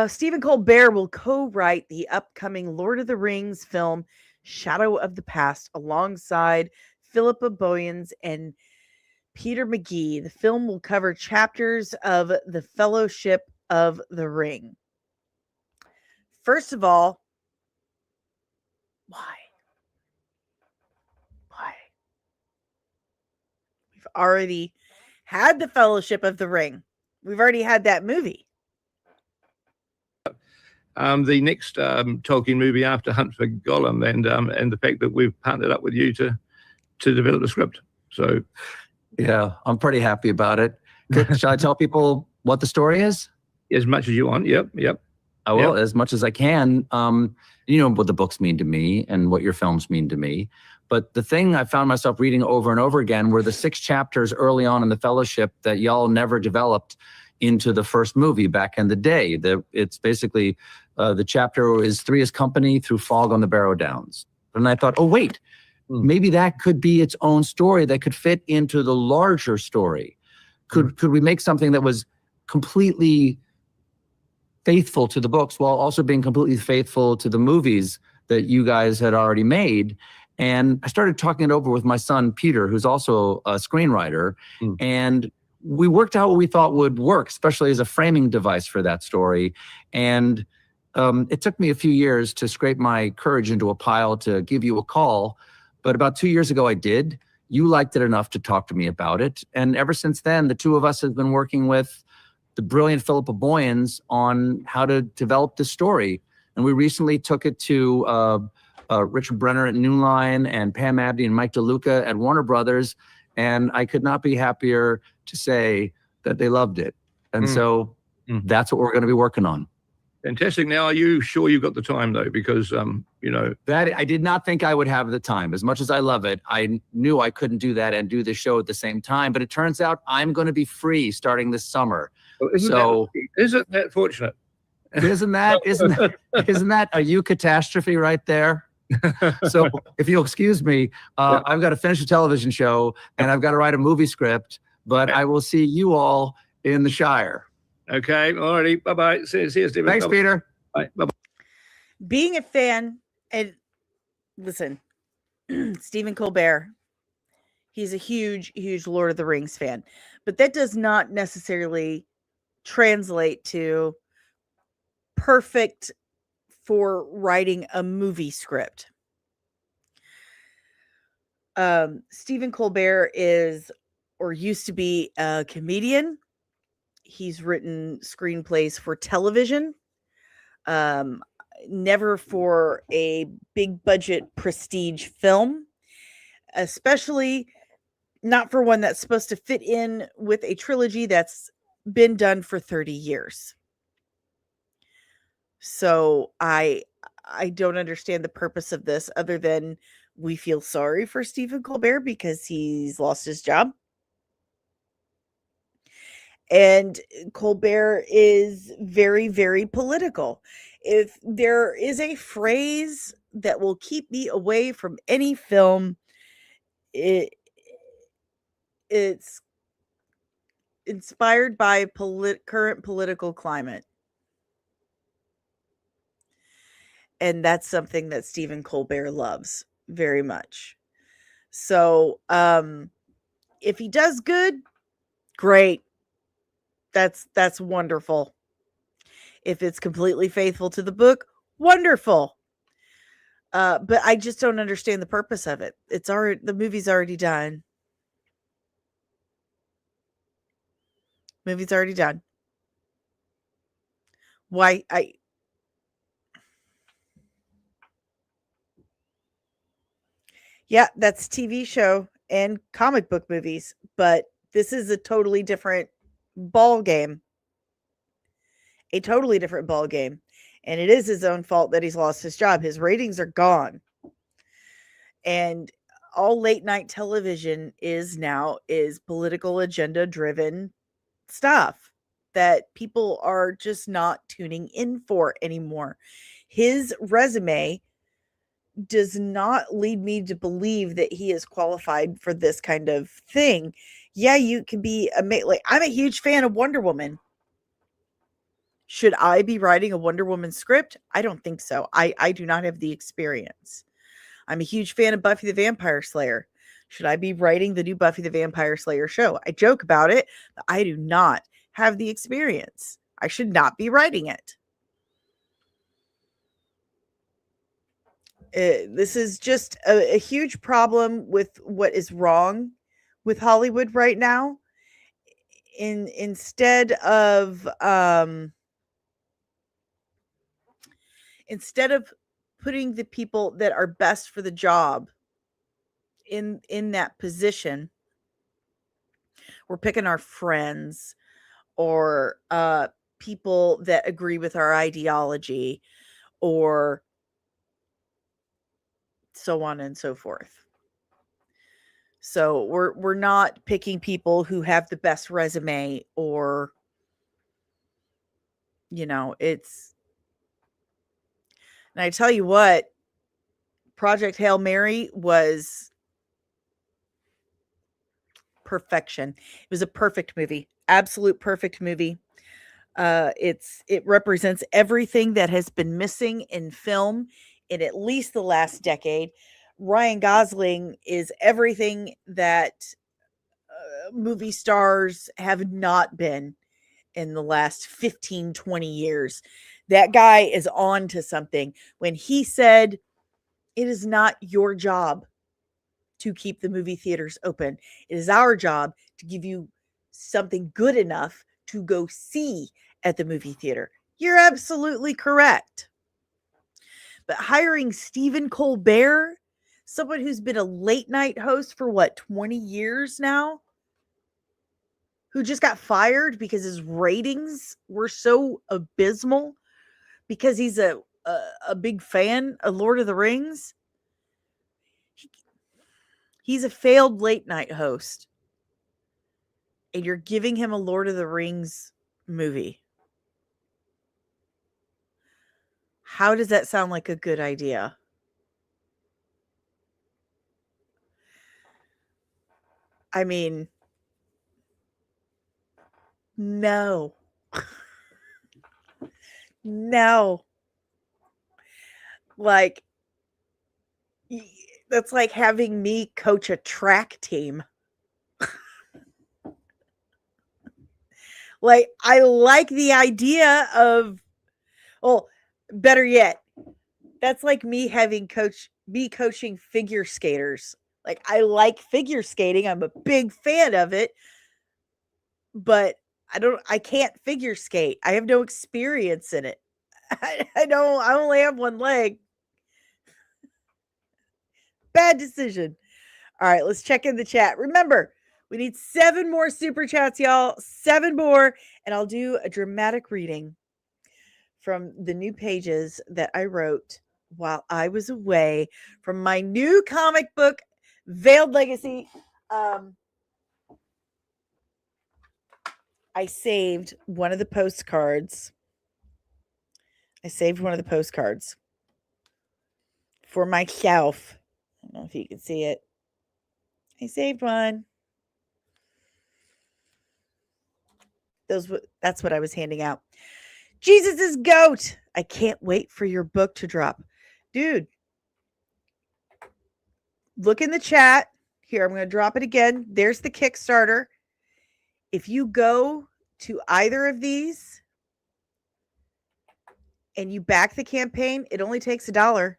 Stephen Colbert will co-write the upcoming Lord of the Rings film Shadow of the Past alongside Philippa Boyens and Peter McGee. The film will cover chapters of the Fellowship of the Ring. First of all, why? We've already had the Fellowship of the Ring. We've already had that movie. The next Tolkien movie after Hunt for Gollum, and the fact that we've partnered up with you to develop the script. So, yeah, I'm pretty happy about it. Shall I tell people what the story is? As much as you want. Yep. I will, as much as I can. You know what the books mean to me and what your films mean to me. But the thing I found myself reading over and over again were the 6 chapters early on in the Fellowship that y'all never developed. into the first movie back in the day. It's basically the chapter is Three's Company through Fog on the Barrow Downs. And I thought, oh, wait, maybe that could be its own story that could fit into the larger story. Could we make something that was completely faithful to the books while also being completely faithful to the movies that you guys had already made? And I started talking it over with my son, Peter, who's also a screenwriter. And we worked out what we thought would work, especially as a framing device for that story. And it took me a few years to scrape my courage into a pile to give you a call. But about 2 years ago, I did. You liked it enough to talk to me about it. And ever since then, the two of us have been working with the brilliant Philippa Boyens on how to develop this story. And we recently took it to Richard Brenner at New Line and Pam Abdi and Mike DeLuca at Warner Brothers. And I could not be happier to say that they loved it. And so that's what we're going to be working on. Fantastic. Now, are you sure you've got the time, though? Because, that I did not think I would have the time. As much as I love it, I knew I couldn't do that and do the show at the same time. But it turns out I'm going to be free starting this summer. Isn't that fortunate? Isn't that a you catastrophe right there? So if you'll excuse me, I've got to finish a television show and I've got to write a movie script, but I will see you all in the Shire. Okay. All righty. Bye-bye. See you, Stephen. Thanks, Peter. Bye. Bye-bye. Being a fan, and listen, Stephen Colbert, he's a huge, huge Lord of the Rings fan, but that does not necessarily translate to perfect for writing a movie script. Stephen Colbert is, or used to be, a comedian. He's written screenplays for television, never for a big budget prestige film, especially not for one that's supposed to fit in with a trilogy that's been done for 30 years. So I don't understand the purpose of this other than we feel sorry for Stephen Colbert because he's lost his job. And Colbert is very, very political. If there is a phrase that will keep me away from any film, it's inspired by current political climate. And that's something that Stephen Colbert loves very much. So if he does good, great. That's wonderful. If it's completely faithful to the book, wonderful. But I just don't understand the purpose of it. The movie's already done. Movie's already done. Why yeah, that's TV show and comic book movies, but this is a totally different ball game. A totally different ball game. And it is his own fault that he's lost his job. His ratings are gone. And all late night television is political agenda driven stuff that people are just not tuning in for anymore. His resume does not lead me to believe that he is qualified for this kind of thing. Yeah, you can be like, I'm a huge fan of Wonder Woman. Should I be writing a Wonder Woman script? I don't think so. I do not have the experience. I'm a huge fan of Buffy the Vampire Slayer. Should I be writing the new Buffy the Vampire Slayer show? I joke about it, but I do not have the experience. I should not be writing it. This is just a huge problem with what is wrong with Hollywood right now. Instead of putting the people that are best for the job in that position, we're picking our friends or people that agree with our ideology or so on and so forth. So we're not picking people who have the best resume or You know, it's, and I tell you what, Project Hail Mary was perfection. It was a perfect movie, absolute perfect movie. It represents everything that has been missing in film in at least the last decade. Ryan Gosling is everything that movie stars have not been in the last 15, 20 years. That guy is on to something. When he said, it is not your job to keep the movie theaters open. It is our job to give you something good enough to go see at the movie theater. You're absolutely correct. But hiring Stephen Colbert, someone who's been a late night host for what, 20 years now, who just got fired because his ratings were so abysmal because he's a big fan of Lord of the Rings. He's a failed late night host. And you're giving him a Lord of the Rings movie. How does that sound like a good idea? I mean, no. No. Like, that's like having me coach a track team. Like, I like the idea of, well, better yet, that's like me coaching figure skaters. Like, I like figure skating. I'm a big fan of it. But I can't figure skate. I have no experience in it. I only have one leg. Bad decision. All right, let's check in the chat. Remember, we need 7 more super chats, y'all. 7 more, and I'll do a dramatic reading from the new pages that I wrote while I was away from my new comic book, Veiled Legacy. I saved one of the postcards. For myself. I don't know if you can see it. I saved one. That's what I was handing out. Jesus is GOAT. I can't wait for your book to drop. Dude, look in the chat. Here, I'm going to drop it again. There's the Kickstarter. If you go to either of these and you back the campaign, it only takes $1.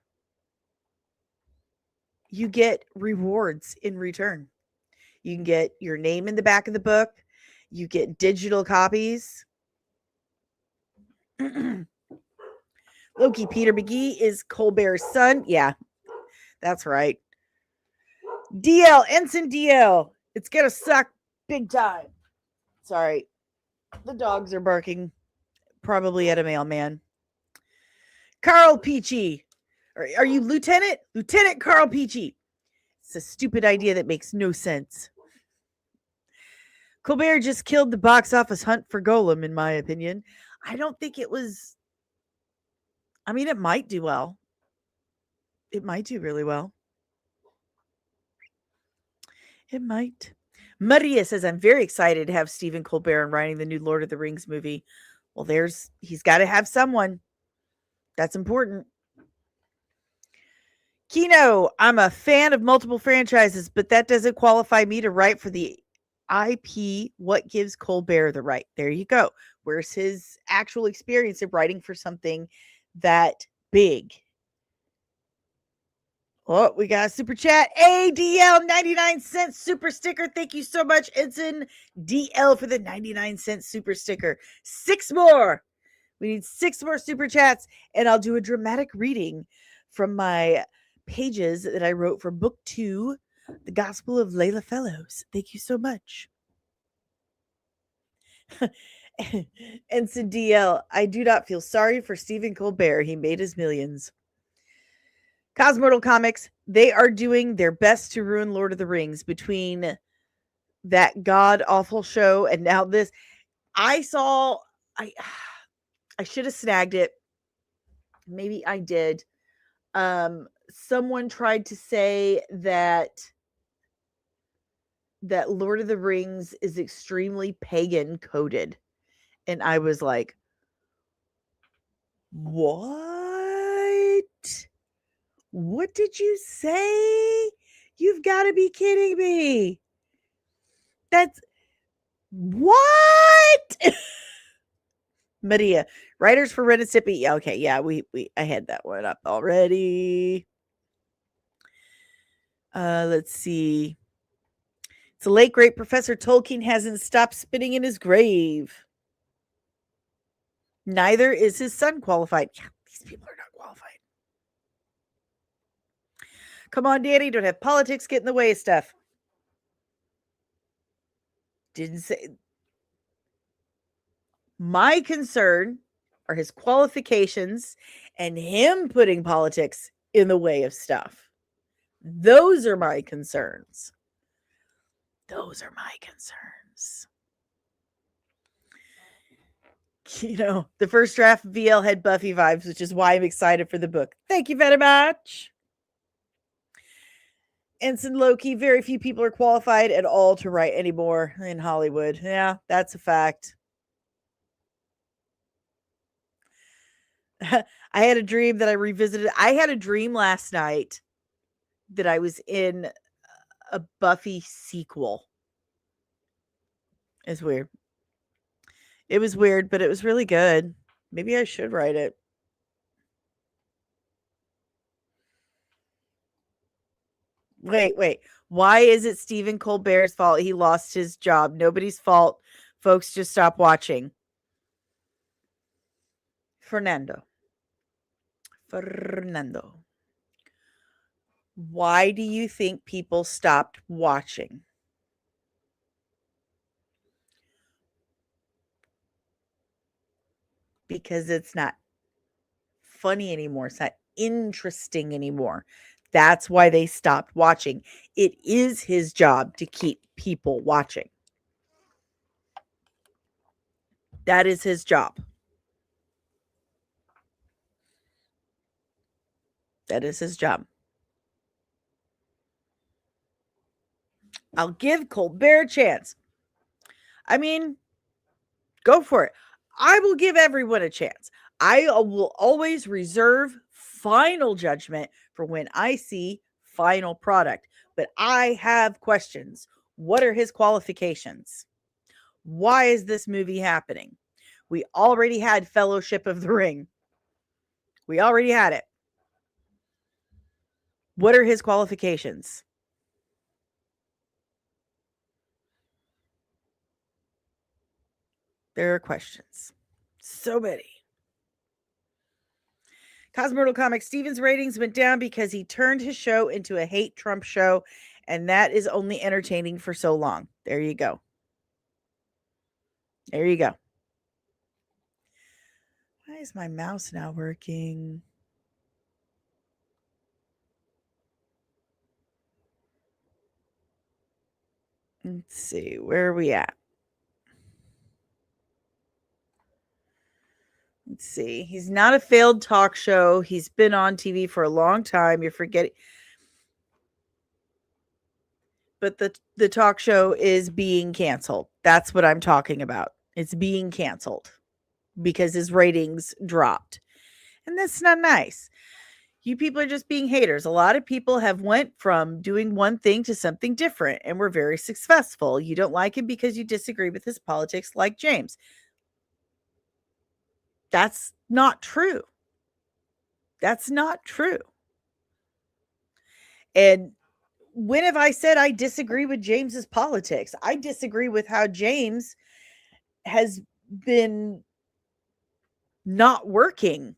You get rewards in return. You can get your name in the back of the book. You get digital copies. Loki Peter McGee is Colbert's son. Yeah, that's right. DL, Ensign DL. It's going to suck big time. Sorry. The dogs are barking. Probably at a mailman. Carl Peachy. Are you Lieutenant? Lieutenant Carl Peachy. It's a stupid idea that makes no sense. Colbert just killed the box office hunt for Golem, in my opinion. I don't think it was... I mean, it might do well. It might do really well. It might. Maria says, I'm very excited to have Stephen Colbert writing the new Lord of the Rings movie. Well, he's got to have someone. That's important. Kino, I'm a fan of multiple franchises, but that doesn't qualify me to write for the IP. What gives Colbert the right? There you go. Where's his actual experience of writing for something that big? Oh, we got a super chat. ADL 99-cent super sticker. Thank you so much, Ensign DL, for the 99-cent super sticker. 6 more. We need 6 more super chats, and I'll do a dramatic reading from my pages that I wrote for book 2, The Gospel of Layla Fellows. Thank you so much. Ensign DL, I do not feel sorry for Stephen Colbert. He made his millions. Cosmortal Comics, they are doing their best to ruin Lord of the Rings between that god-awful show and now this. I I should have snagged it. Maybe I did. Someone tried to say that Lord of the Rings is extremely pagan coded. And I was like, what? What did you say? You've got to be kidding me. That's what? Maria, writers for Ren and Sippy. Okay, yeah, I had that one up already. Let's see. It's a late great Professor Tolkien hasn't stopped spitting in his grave. Neither is his son qualified. Yeah, these people are not qualified. Come on, Danny, don't have politics get in the way of stuff. Didn't say. My concern are his qualifications and him putting politics in the way of stuff. Those are my concerns. Those are my concerns. You know, the first draft of VL had Buffy vibes, which is why I'm excited for the book. Thank you very much. Ensign Loki, very few people are qualified at all to write anymore in Hollywood. Yeah, that's a fact. I had a dream that I revisited. I had a dream last night that I was in a Buffy sequel. It's weird. It was weird, but it was really good. Maybe I should write it. Wait. Why is it Stephen Colbert's fault he lost his job? Nobody's fault. Folks, just stop watching. Fernando. Why do you think people stopped watching? Because it's not funny anymore. It's not interesting anymore. That's why they stopped watching. It is his job to keep people watching. That is his job. That is his job. I'll give Colbert a chance. I mean, go for it. I will give everyone a chance. I will always reserve final judgment for when I see final product. But I have questions. What are his qualifications? Why is this movie happening? We already had Fellowship of the Ring. We already had it. What are his qualifications? There are questions. So many. Cosmortal Comics, Stevens' ratings went down because he turned his show into a hate Trump show, and that is only entertaining for so long. There you go. There you go. Why is my mouse now working? Let's see. Where are we at? Let's see. He's not a failed talk show. He's been on TV for a long time. You're forgetting. But the talk show is being canceled. That's what I'm talking about. It's being canceled because his ratings dropped. And that's not nice. You people are just being haters. A lot of people have went from doing one thing to something different and were very successful. You don't like him because you disagree with his politics, like James. That's not true. That's not true. And when have I said I disagree with James's politics? I disagree with how James has been not working.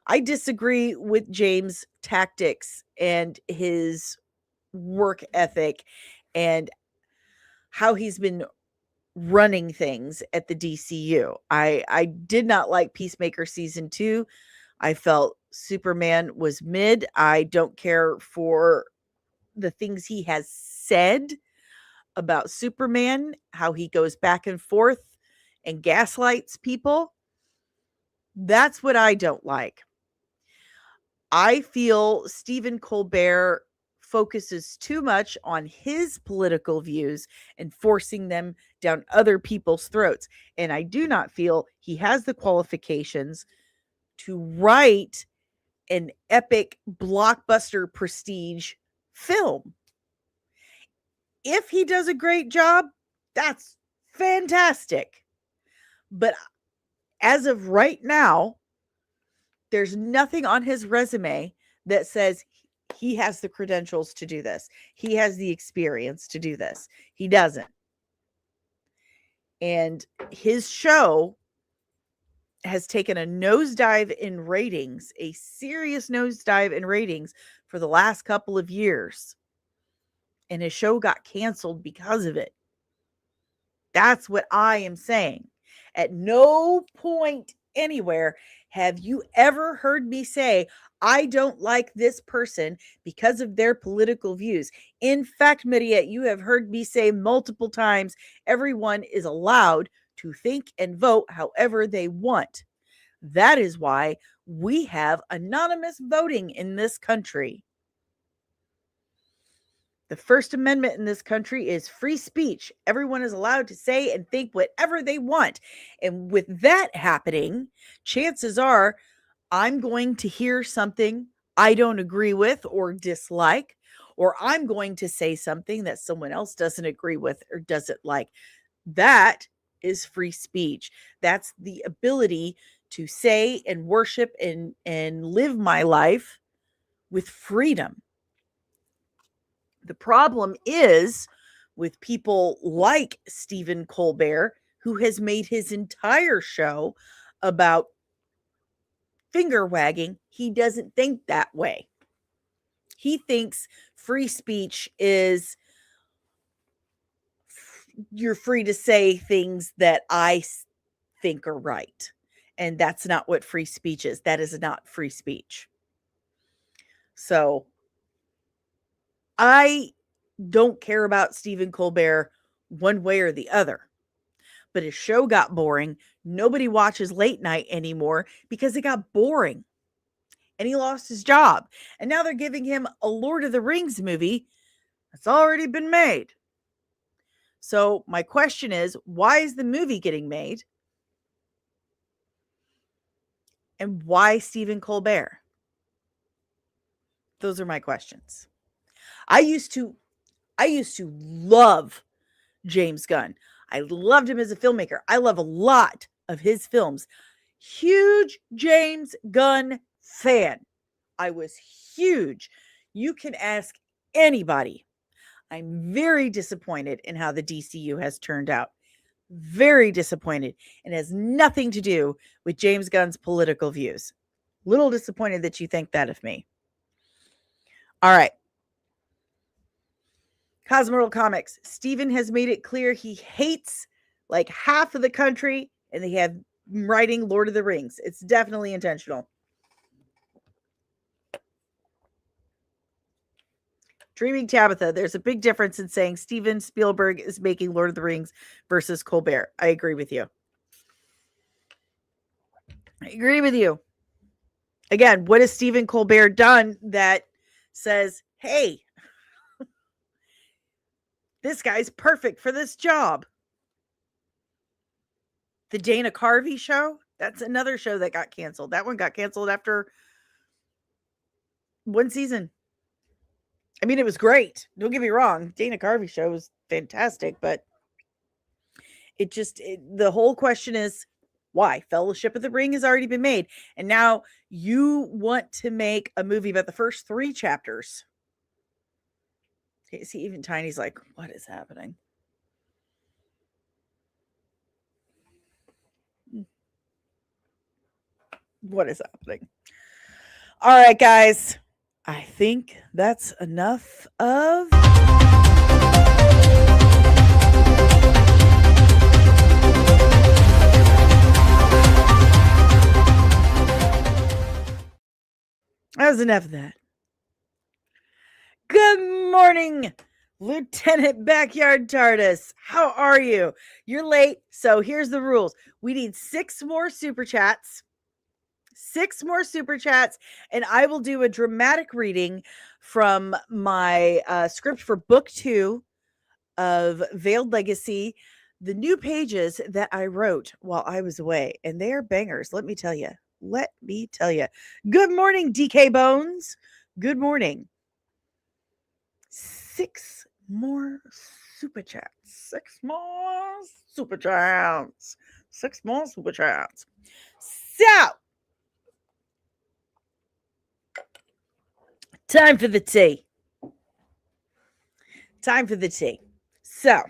I disagree with James' tactics and his work ethic and how he's been running things at the DCU. I did not like Peacemaker season 2. I felt Superman was mid. I don't care for the things he has said about Superman, how he goes back and forth and gaslights people. That's what I don't like. I feel Stephen Colbert focuses too much on his political views and forcing them down other people's throats. And I do not feel he has the qualifications to write an epic blockbuster prestige film. If he does a great job, that's fantastic. But as of right now, there's nothing on his resume that says he has the credentials to do this. He has the experience to do this. He doesn't. And his show has taken a nosedive in ratings, a serious nosedive in ratings for the last couple of years. And his show got canceled because of it. That's what I am saying. At no point anywhere have you ever heard me say, I don't like this person because of their political views. In fact, Maria, you have heard me say multiple times, everyone is allowed to think and vote however they want. That is why we have anonymous voting in this country. The First Amendment in this country is free speech. Everyone is allowed to say and think whatever they want. And with that happening, chances are I'm going to hear something I don't agree with or dislike, or I'm going to say something that someone else doesn't agree with or doesn't like. That is free speech. That's the ability to say and worship and live my life with freedom. The problem is with people like Stephen Colbert, who has made his entire show about finger wagging. He doesn't think that way. He thinks free speech is you're free to say things that I think are right. And that's not what free speech is. That is not free speech. So I don't care about Stephen Colbert one way or the other. But his show got boring. Nobody watches late night anymore because it got boring. And he lost his job. And now they're giving him a Lord of the Rings movie that's already been made. So my question is, why is the movie getting made? And why Stephen Colbert? Those are my questions. I used to love James Gunn. I loved him as a filmmaker. I love a lot of his films. Huge James Gunn fan. I was huge. You can ask anybody. I'm very disappointed in how the DCU has turned out. Very disappointed. It has nothing to do with James Gunn's political views. Little disappointed that you think that of me. All right. Cosmortal Comics. Steven has made it clear he hates like half of the country and they have writing Lord of the Rings. It's definitely intentional. Dreaming Tabitha, there's a big difference in saying Steven Spielberg is making Lord of the Rings versus Colbert. I agree with you. I agree with you. Again, what has Stephen Colbert done that says, hey, this guy's perfect for this job? The Dana Carvey show? That's another show that got canceled. That one got canceled after one season. I mean, it was great. Don't get me wrong. Dana Carvey show was fantastic, but the whole question is, why? Fellowship of the Ring has already been made. And now you want to make a movie about the first 3 chapters. See, even Tiny's like, what is happening? What is happening? All right, guys. I think that's enough of... That was enough of that. Good morning, Lieutenant Backyard TARDIS, how are you? You're late, so here's the rules. We need 6 more super chats. 6 more super chats, and I will do a dramatic reading from my script for book 2 of Veiled Legacy, the new pages that I wrote while I was away, and they are bangers, let me tell you. Let me tell you. Good morning, DK Bones. Good morning. 6 more super chats. 6 more super chats. 6 more super chats. So, time for the tea. Time for the tea. So.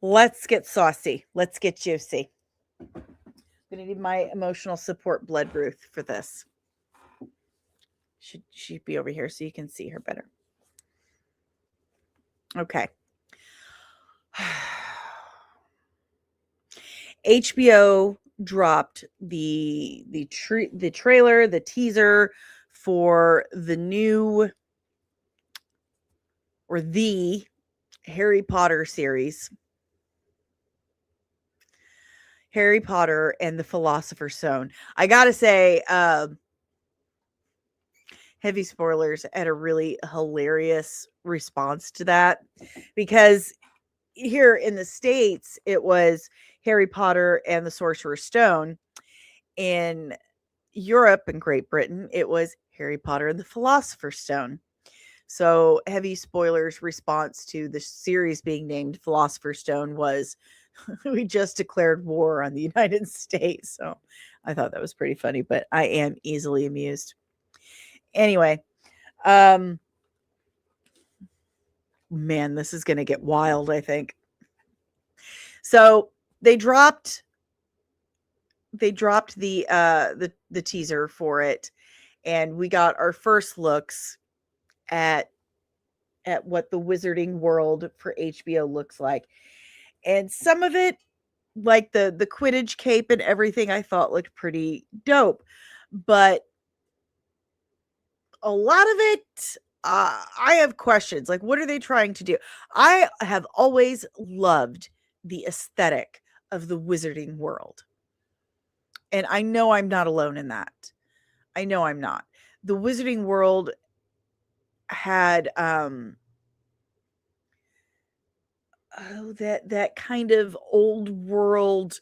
Let's get saucy. Let's get juicy. I'm going to need my emotional support blood Ruth for this. Should she be over here so you can see her better? Okay. HBO dropped the trailer, the teaser for the new or the Harry Potter series. Harry Potter and the Philosopher's Stone. I gotta say, heavy spoilers, had a really hilarious response to that, because here in the States, it was Harry Potter and the Sorcerer's Stone. In Europe and Great Britain, it was Harry Potter and the Philosopher's Stone. So heavy spoilers response to the series being named Philosopher's Stone was, we just declared war on the United States. So I thought that was pretty funny, but I am easily amused. Anyway, man, this is going to get wild, I think. So they dropped the teaser for it, and we got our first looks at what the wizarding world for HBO looks like. And some of it, like the Quidditch cape and everything, I thought looked pretty dope. But a lot of it, I have questions. Like, what are they trying to do? I have always loved the aesthetic of the wizarding world. And I know I'm not alone in that. I know I'm not. The wizarding world had that kind of old world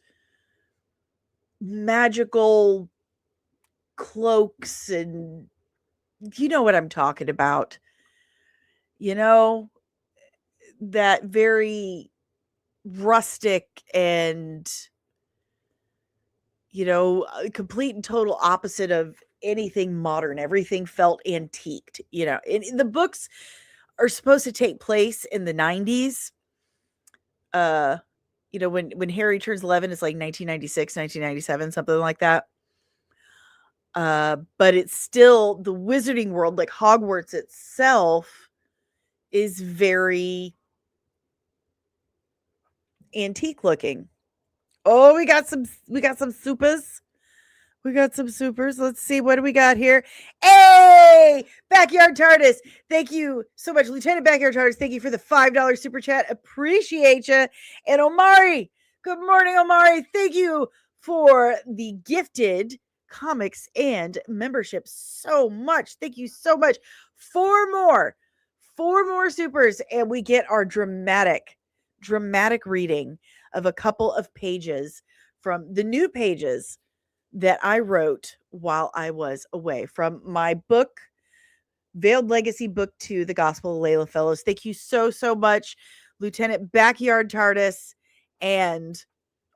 magical cloaks, and you know what I'm talking about. You know, that very rustic and, you know, complete and total opposite of anything modern. Everything felt antiqued, you know. The books are supposed to take place in the 90s. You know, when Harry turns 11, it's like 1996, 1997, something like that. But it's still the wizarding world, like Hogwarts itself, is very antique looking. Oh, we got some supers. We got some supers. Let's see, what do we got here? Hey, Backyard TARDIS. Thank you so much, Lieutenant Backyard TARDIS. Thank you for the $5 super chat. Appreciate you. And Omari, good morning, Omari. Thank you for the gifted comics and membership so much. Thank you so much. 4 more supers, and we get our dramatic reading of a couple of pages from the new pages that I wrote while I was away from my book, Veiled Legacy Book 2, The Gospel of Layla Fellows. Thank you so much, Lieutenant Backyard TARDIS and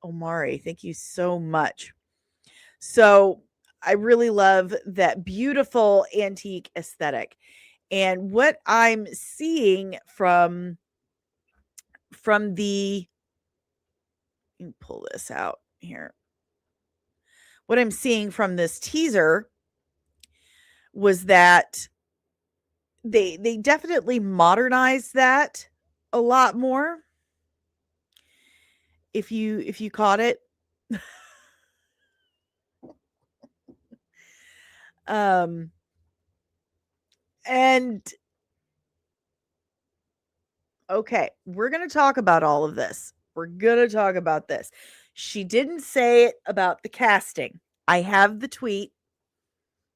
Omari. Thank you so much. So I really love that beautiful antique aesthetic. And what I'm seeing from the, let me pull this out here. What I'm seeing from this teaser was that they definitely modernized that a lot more. If you caught it. And okay, we're going to talk about all of this. We're going to talk about this. She didn't say it about the casting. I have the tweet.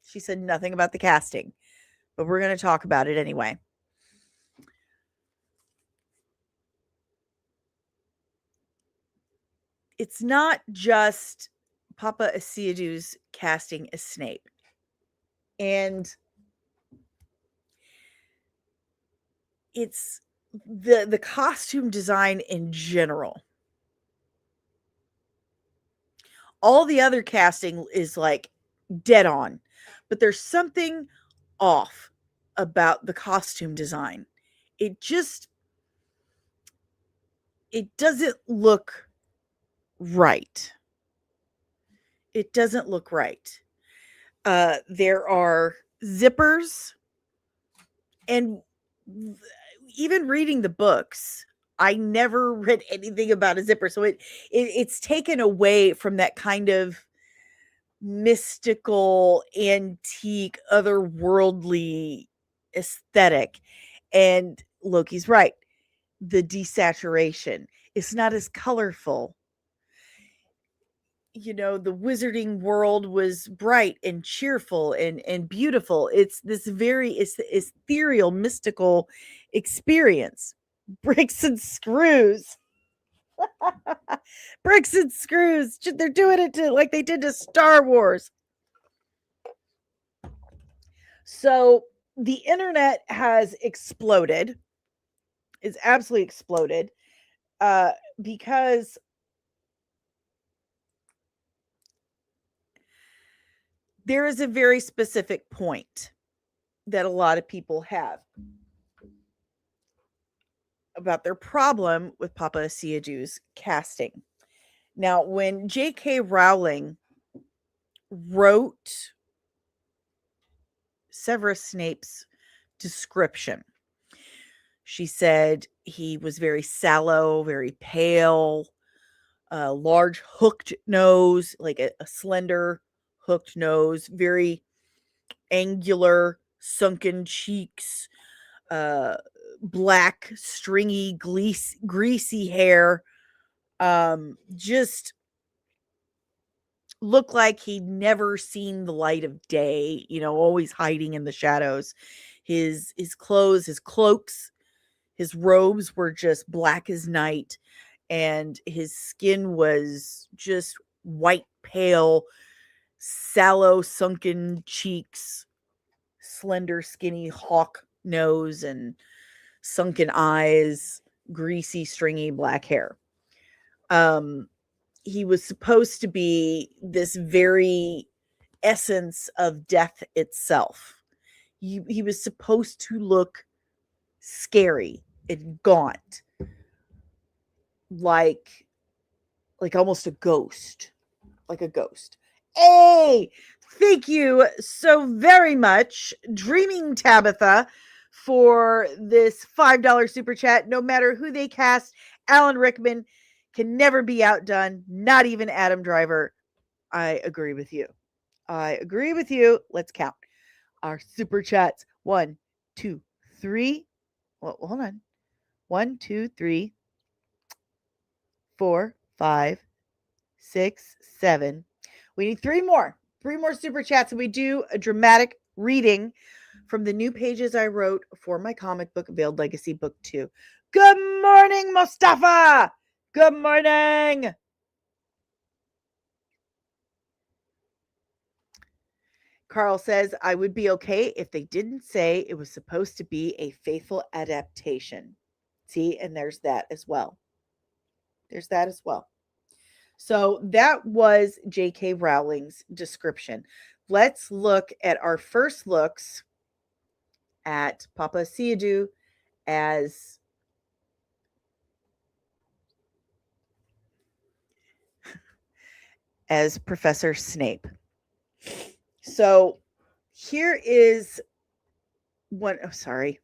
She said nothing about the casting, but we're going to talk about it anyway. It's not just Paapa Essiedu's casting as Snape. And it's the costume design in general. All the other casting is like dead on, but there's something off about the costume design. It doesn't look right. It doesn't look right. There are zippers, and even reading the books, I never read anything about a zipper. So it's taken away from that kind of mystical, antique, otherworldly aesthetic. And Loki's right. The desaturation. It's not as colorful. You know, the wizarding world was bright and cheerful and beautiful. It's this very ethereal, mystical experience. Bricks and screws. Bricks and screws. They're doing it to like they did to Star Wars. So the internet has exploded. It's absolutely exploded. Because there is a very specific point that a lot of people have about their problem with Paapa Essiedu's casting. Now, when J.K. Rowling wrote Severus Snape's description, she said he was very sallow, very pale, large hooked nose, like a slender hooked nose, very angular, sunken cheeks, black, stringy, greasy hair. Just looked like he'd never seen the light of day, you know, always hiding in the shadows. His clothes, his cloaks, his robes were just black as night, and his skin was just white pale, sallow, sunken cheeks, slender, skinny hawk nose, and sunken eyes, greasy, stringy black hair. He was supposed to be this very essence of death itself. He was supposed to look scary and gaunt, like almost a ghost, like a ghost. Hey, thank you so very much, Dreaming Tabitha, for this $5 super chat. No matter who they cast, Alan Rickman can never be outdone, not even Adam Driver. I agree with you. I agree with you. Let's count our super chats. 1, 2, 3. Well, hold on. 1, 2, 3, 4, 5, 6, 7. We need 3 more. 3 more super chats, and we do a dramatic reading from the new pages I wrote for my comic book, Veiled Legacy Book 2. Good morning, Mustafa! Good morning! Carl says, I would be okay if they didn't say it was supposed to be a faithful adaptation. See, and there's that as well. There's that as well. So that was J.K. Rowling's description. Let's look at our first looks at Paapa Essiedu as Professor Snape. So here is one. Oh, sorry.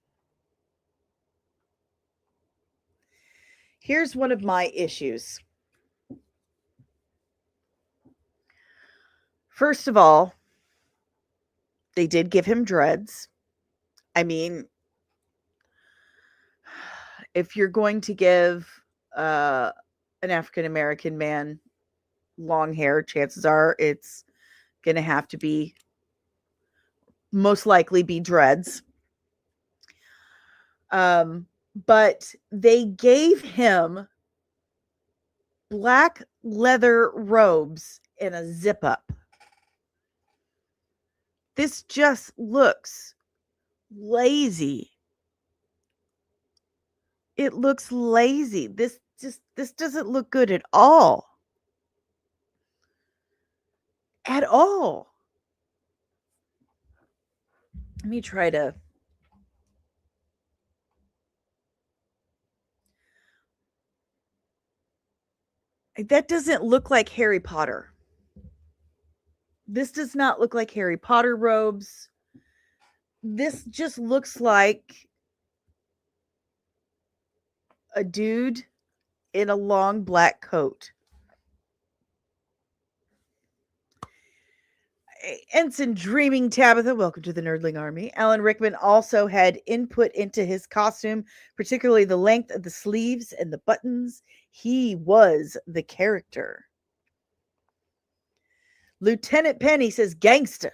Here's one of my issues. First of all, they did give him dreads. I mean, if you're going to give an African American man long hair, chances are it's going to have to be, most likely be dreads. But they gave him black leather robes and a zip up. This just looks lazy. It looks lazy. This doesn't look good at all. At all. Let me try to. That doesn't look like Harry Potter. This does not look like Harry Potter robes. This just looks like a dude in a long black coat. Ensign Dreaming Tabitha, welcome to the Nerdling Army. Alan Rickman also had input into his costume, particularly the length of the sleeves and the buttons. He was the character. Lieutenant Penny says gangsta.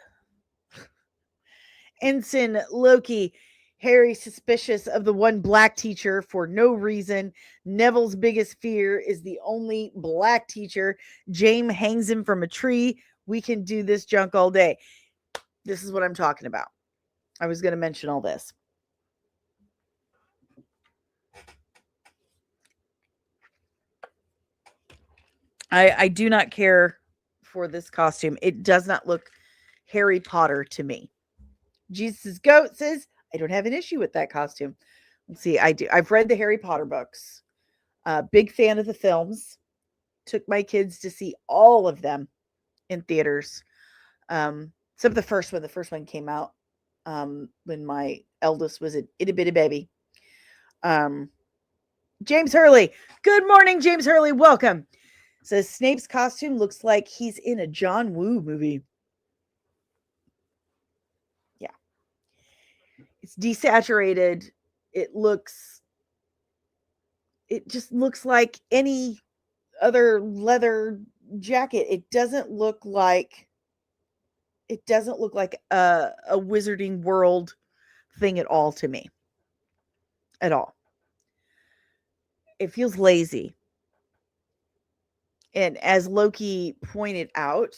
Ensign Loki, Harry suspicious of the one black teacher for no reason. Neville's biggest fear is the only black teacher. James hangs him from a tree. We can do this junk all day. This is what I'm talking about. I was going to mention all this. I do not care for this costume. It does not look Harry Potter to me. Jesus' Goat says, I don't have an issue with that costume. Let's see, I do. I've read the Harry Potter books. Big fan of the films. Took my kids to see all of them in theaters. Except the first one. The first one came out when my eldest was an itty bitty baby. James Hurley. Good morning, James Hurley. Welcome. Says Snape's costume looks like he's in a John Woo movie. Yeah. It's desaturated. It just looks like any other leather jacket. It doesn't look like a Wizarding World thing at all to me. At all. It feels lazy. And as Loki pointed out,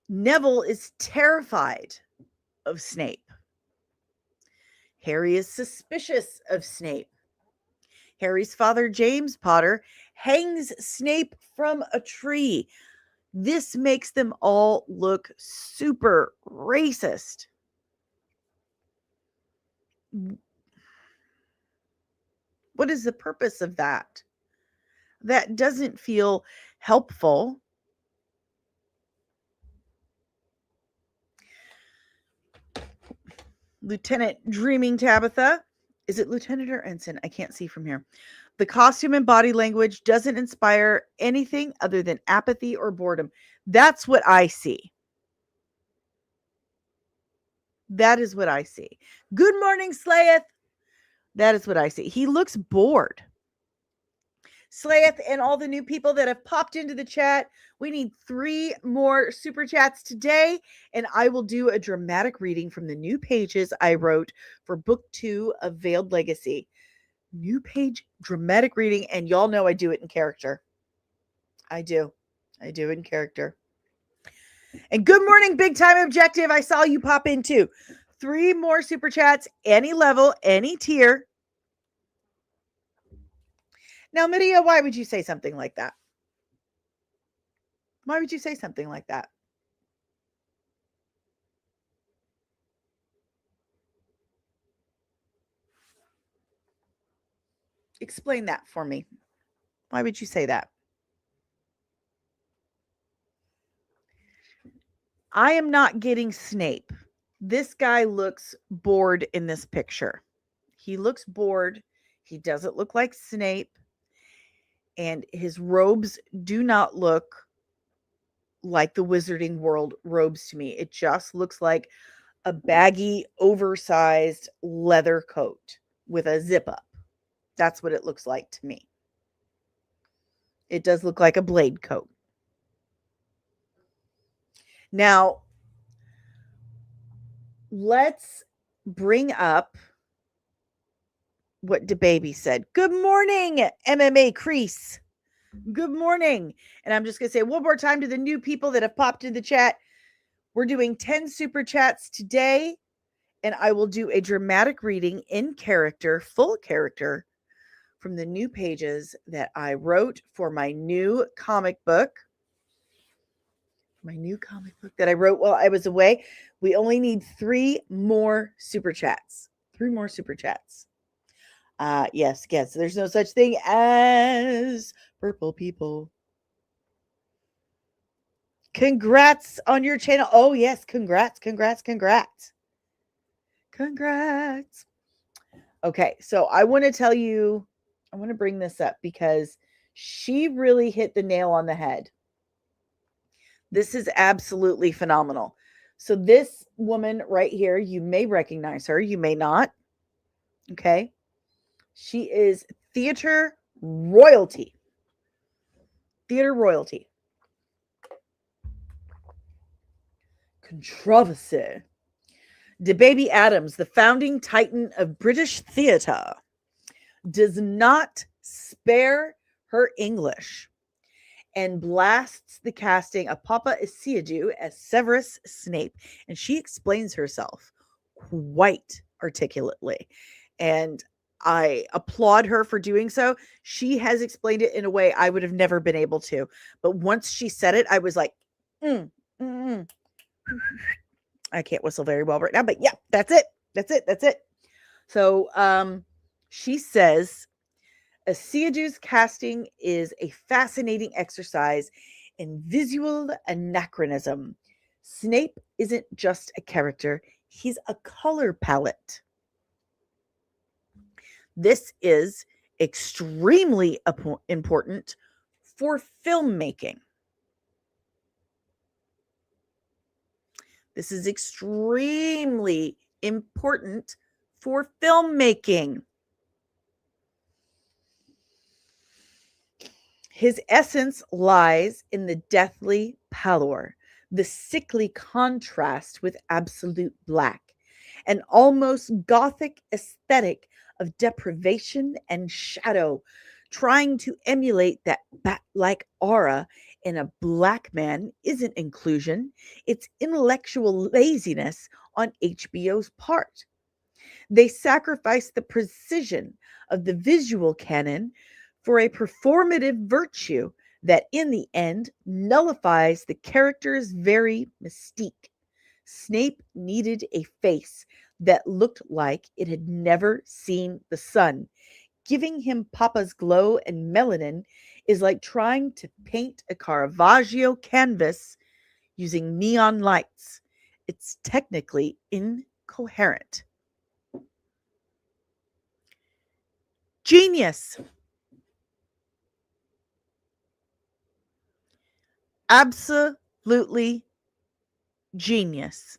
Neville is terrified of Snape. Harry is suspicious of Snape. Harry's father, James Potter, hangs Snape from a tree. This makes them all look super racist. What is the purpose of that? That doesn't feel helpful. Lieutenant Dreaming Tabitha. Is it Lieutenant or Ensign? I can't see from here. The costume and body language doesn't inspire anything other than apathy or boredom. That's what I see. That is what I see. Good morning, Slayeth. That is what I see. He looks bored. Slayeth and all the new people that have popped into the chat. We need 3 more super chats today, and I will do a dramatic reading from the new pages I wrote for book 2 of Veiled Legacy. New page dramatic reading, and y'all know I do it in character. I do it in character. And good morning, Big Time Objective. I saw you pop in too. 3 more super chats, any level, any tier. Now, Medea, why would you say something like that? Why would you say something like that? Explain that for me. Why would you say that? I am not getting Snape. This guy looks bored in this picture. He looks bored. He doesn't look like Snape. And his robes do not look like the Wizarding World robes to me. It just looks like a baggy, oversized leather coat with a zip up. That's what it looks like to me. It does look like a blade coat. Now, let's bring up what DeBaby said. Good morning, MMA Crease. Good morning. And I'm just going to say one more time to the new people that have popped in the chat. We're doing 10 super chats today, and I will do a dramatic reading in character, full character, from the new pages that I wrote for my new comic book. My new comic book that I wrote while I was away. We only need 3 more super chats. 3 more super chats. Yes. There's no such thing as purple people. Congrats on your channel. Oh, yes. Congrats. Okay. So I want to tell you, I want to bring this up because she really hit the nail on the head. This is absolutely phenomenal. So this woman right here, you may recognize her, you may not. Okay. She is theater royalty. Theater royalty. Controversy. DeBaby Adams, the founding titan of British theater, does not spare her English and blasts the casting of Paapa Essiedu as Severus Snape. And she explains herself quite articulately. And I applaud her for doing so. She has explained it in a way I would have never been able to. But once she said it, I was like, I can't whistle very well right now, but yeah, that's it. So she says, Essiedu's casting is a fascinating exercise in visual anachronism. Snape isn't just a character, he's a color palette. This is extremely important for filmmaking. This is extremely important for filmmaking. His essence lies in the deathly pallor, the sickly contrast with absolute black, an almost gothic aesthetic of deprivation and shadow, trying to emulate that bat-like aura in a black man isn't inclusion, it's intellectual laziness on HBO's part. They sacrifice the precision of the visual canon for a performative virtue that in the end nullifies the character's very mystique. Snape needed a face that looked like it had never seen the sun. Giving him Papa's glow and melanin is like trying to paint a Caravaggio canvas using neon lights. It's technically incoherent. Genius. Absolutely genius.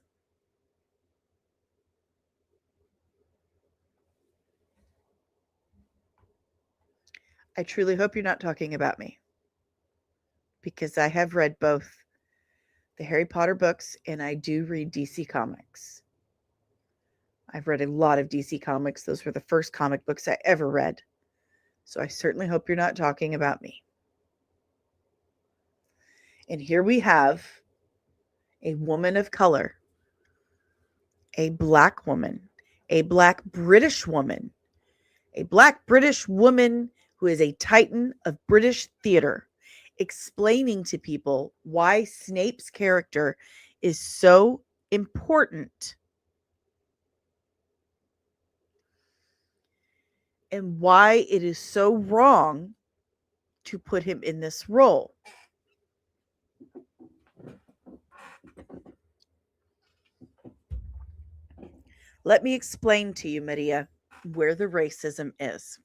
I truly hope you're not talking about me, because I have read both the Harry Potter books and I do read DC Comics. I've read a lot of DC Comics. Those were the first comic books I ever read. So I certainly hope you're not talking about me. And here we have a woman of color, a black woman, a black British woman, who is a titan of British theater, explaining to people why Snape's character is so important and why it is so wrong to put him in this role. Let me explain to you, Maria, where the racism is.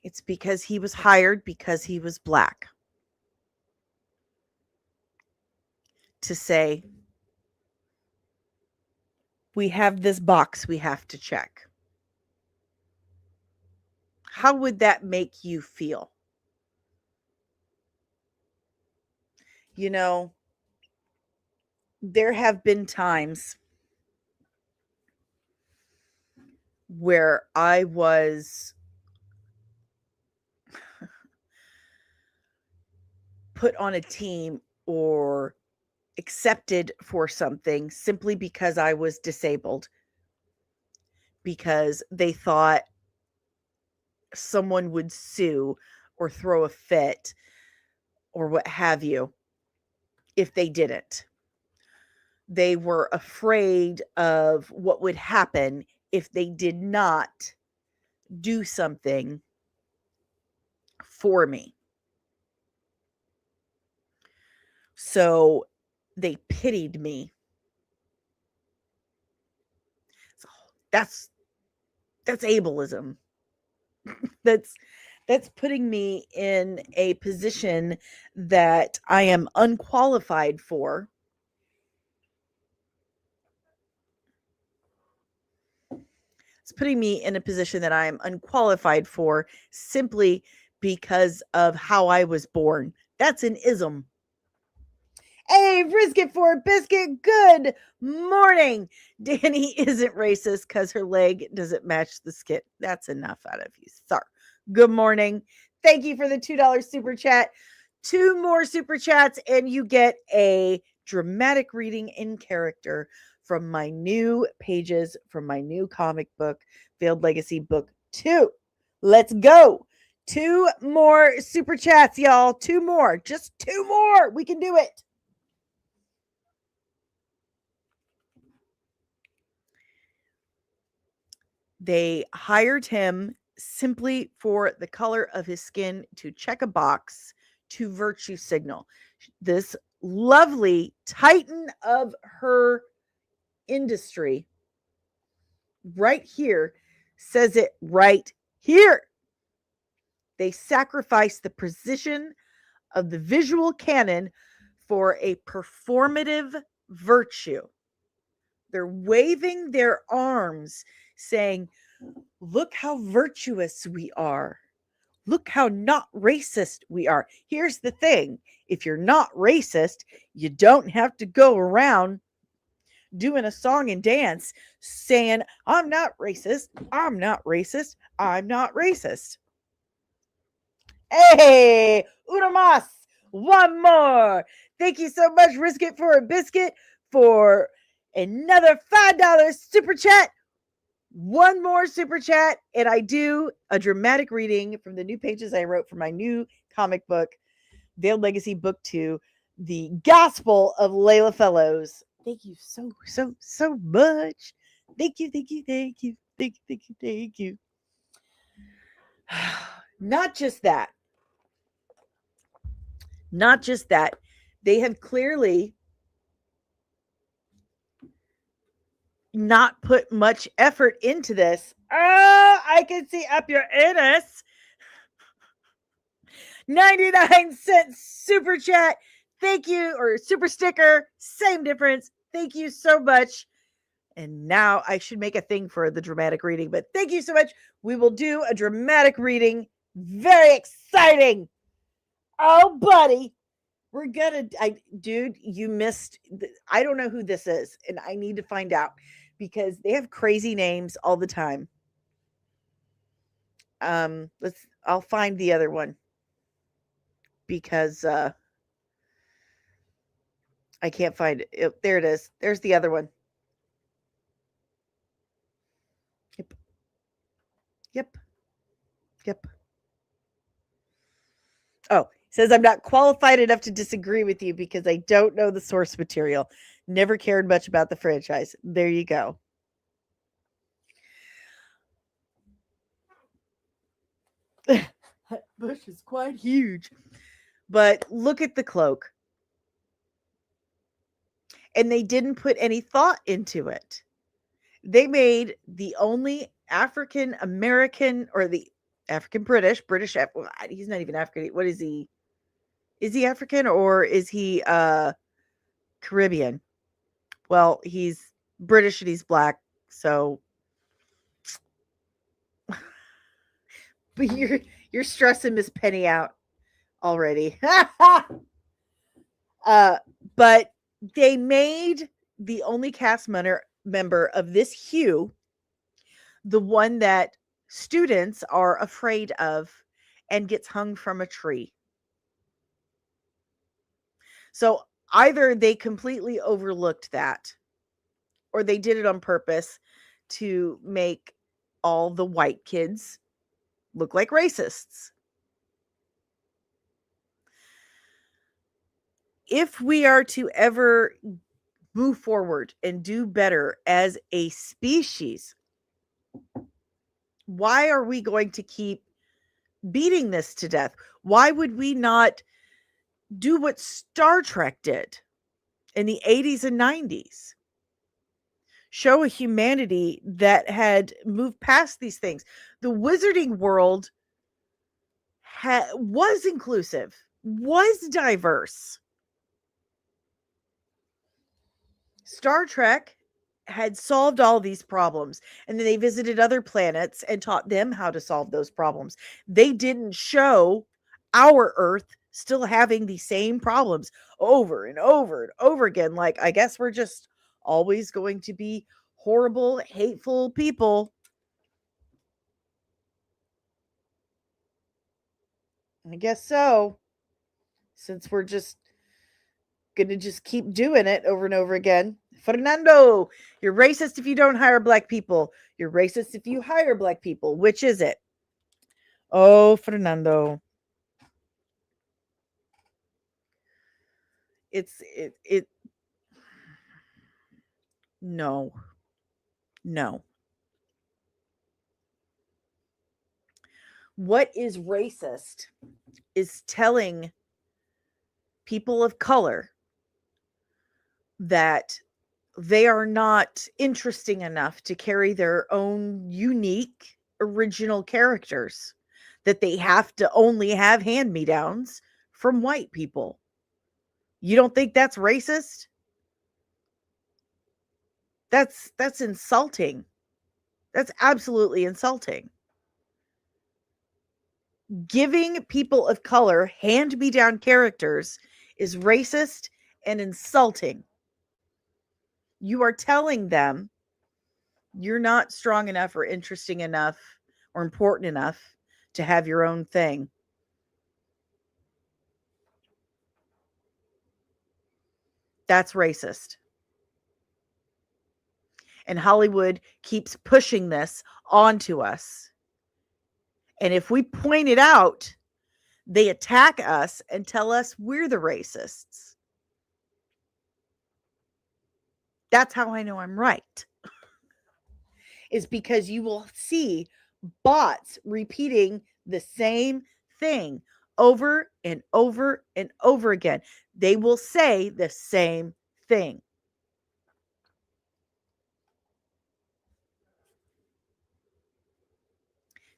It's because he was hired because he was black to say, we have this box we have to check. How would that make you feel? You know, there have been times where I was put on a team or accepted for something simply because I was disabled, because they thought someone would sue or throw a fit or what have you if they didn't. They were afraid of what would happen if they did not do something for me. So they pitied me. So that's ableism. That's putting me in a position that I am unqualified for. It's putting me in a position that I am unqualified for simply because of how I was born. That's an ism. Hey, brisket for a biscuit. Good morning. Dani isn't racist because her leg doesn't match the skit. That's enough out of you, sir. Good morning. Thank you for the $2 super chat. 2 more super chats, and you get a dramatic reading in character from my new pages from my new comic book, Veiled Legacy Book 2. Let's go. 2 more super chats, y'all. 2 more. Just 2 more. We can do it. They hired him simply for the color of his skin to check a box to virtue signal. This lovely titan of her industry right here says it right here. They sacrifice the precision of the visual canon for a performative virtue. They're waving their arms saying, look how virtuous we are. Look how not racist we are. Here's the thing. If you're not racist, you don't have to go around doing a song and dance saying, I'm not racist. I'm not racist. I'm not racist. Hey, una más. 1 more. Thank you so much, Brisket for a Biscuit, for another $5 super chat. 1 more super chat, and I do a dramatic reading from the new pages I wrote for my new comic book, Veiled Legacy Book 2, The Gospel of Layla Fellows. Thank you so much. Thank you. Not just that. They have clearly not put much effort into this. Oh, I can see up your anus. 99-cent super chat. Thank you. Or super sticker. Same difference. Thank you so much. And now I should make a thing for the dramatic reading, but thank you so much. We will do a dramatic reading. Very exciting. Oh, buddy. We're gonna, dude, you missed. I don't know who this is, and I need to find out because they have crazy names all the time. I'll find the other one because I can't find it. There it is. There's the other one. Yep. Oh, says I'm not qualified enough to disagree with you because I don't know the source material. Never cared much about the franchise. There you go. That bush is quite huge. But look at the cloak. And they didn't put any thought into it. They made the only African American, or the African British, well, he's not even African. What is he? Is he African or is he Caribbean? Well, he's British and he's black. So but you're stressing Miss Penny out already. But they made the only cast member of this hue the one that students are afraid of and gets hung from a tree. So either they completely overlooked that or they did it on purpose to make all the white kids look like racists. If we are to ever move forward and do better as a species, why are we going to keep beating this to death? Why would we not do what Star Trek did in the 80s and 90s? Show a humanity that had moved past these things. The wizarding world was inclusive, was diverse. Star Trek had solved all these problems, and then they visited other planets and taught them how to solve those problems. They didn't show our Earth still having the same problems over and over and over again. Like, I guess we're just always going to be horrible, hateful people. I guess so. Since we're just gonna just keep doing it over and over again. Fernando, you're racist if you don't hire black people. You're racist if you hire black people. Which is it? Oh, Fernando. It no. What is racist is telling people of color that they are not interesting enough to carry their own unique original characters, that they have to only have hand-me-downs from white people. You don't think that's racist? That's insulting. That's absolutely insulting. Giving people of color hand-me-down characters is racist and insulting. You are telling them you're not strong enough or interesting enough or important enough to have your own thing. That's racist. And Hollywood keeps pushing this onto us. And if we point it out, they attack us and tell us we're the racists. That's how I know I'm right. Is because you will see bots repeating the same thing over and over and over again. They will say the same thing.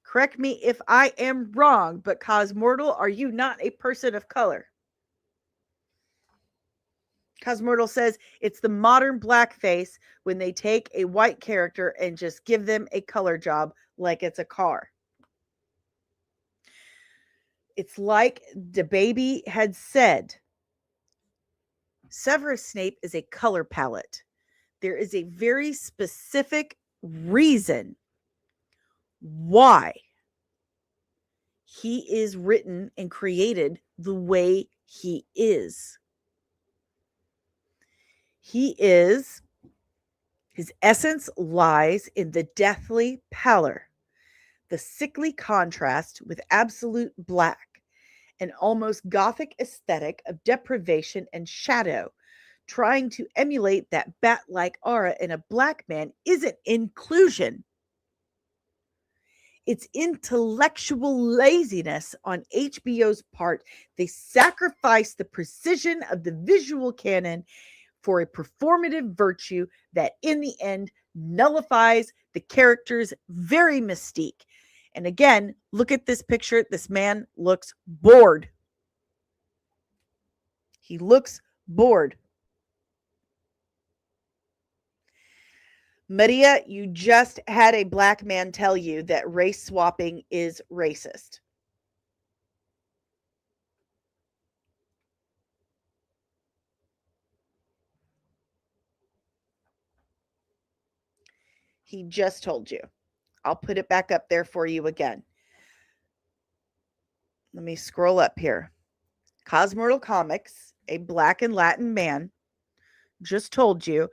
Correct me if I am wrong, but Cosmortal, are you not a person of color? Cosmortal says it's the modern blackface when they take a white character and just give them a color job like it's a car. It's like the baby had said, Severus Snape is a color palette. There is a very specific reason why he is written and created the way he is. His essence lies in the deathly pallor, the sickly contrast with absolute black, an almost gothic aesthetic of deprivation and shadow. Trying to emulate that bat-like aura in a black man isn't inclusion. It's intellectual laziness on HBO's part. They sacrifice the precision of the visual canon for a performative virtue that in the end nullifies the character's very mystique. And again, look at this picture. This man looks bored. He looks bored. Maria, you just had a black man tell you that race swapping is racist. He just told you. I'll put it back up there for you again. Let me scroll up here. Cosmortal Comics, a black and Latin man, just told you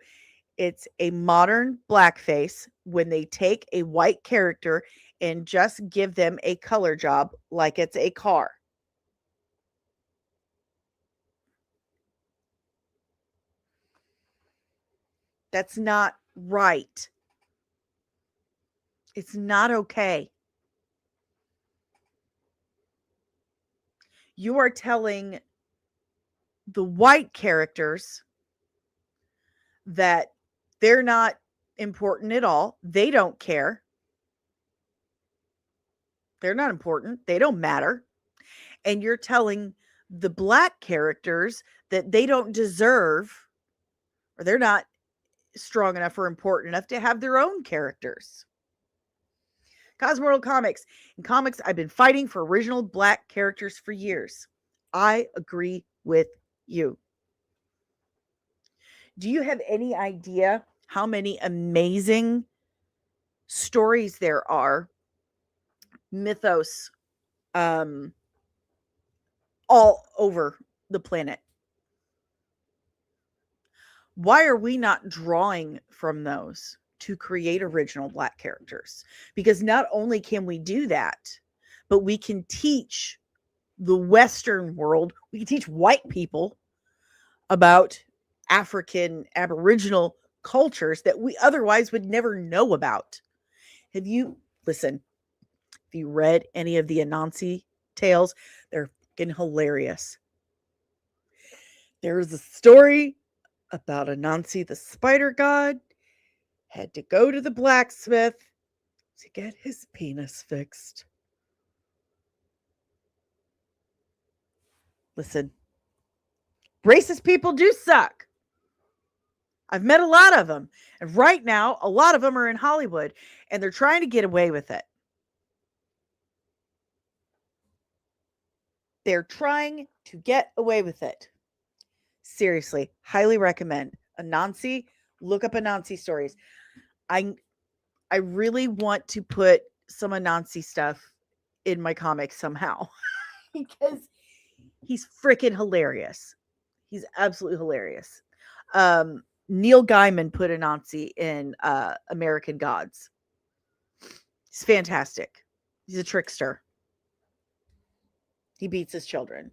it's a modern blackface when they take a white character and just give them a color job like it's a car. That's not right. It's not okay. You are telling the white characters that they're not important at all. They don't care. They're not important. They don't matter. And you're telling the black characters that they don't deserve, or they're not strong enough or important enough to have their own characters. Cosmortal Comics. In comics, I've been fighting for original black characters for years. I agree with you. Do you have any idea how many amazing stories there are, mythos, all over the planet? Why are we not drawing from those to create original black characters? Because not only can we do that, but we can teach the Western world, we can teach white people about African Aboriginal cultures that we otherwise would never know about. Have you read any of the Anansi tales? They're fucking hilarious. There's a story about Anansi the spider god had to go to the blacksmith to get his penis fixed. Listen, racist people do suck. I've met a lot of them. And right now, a lot of them are in Hollywood and they're trying to get away with it. They're trying to get away with it. Seriously, highly recommend Anansi. Look up Anansi stories. I really want to put some Anansi stuff in my comics somehow because he's freaking hilarious. He's absolutely hilarious. Neil Gaiman put Anansi in American Gods. He's fantastic. He's a trickster. He beats his children.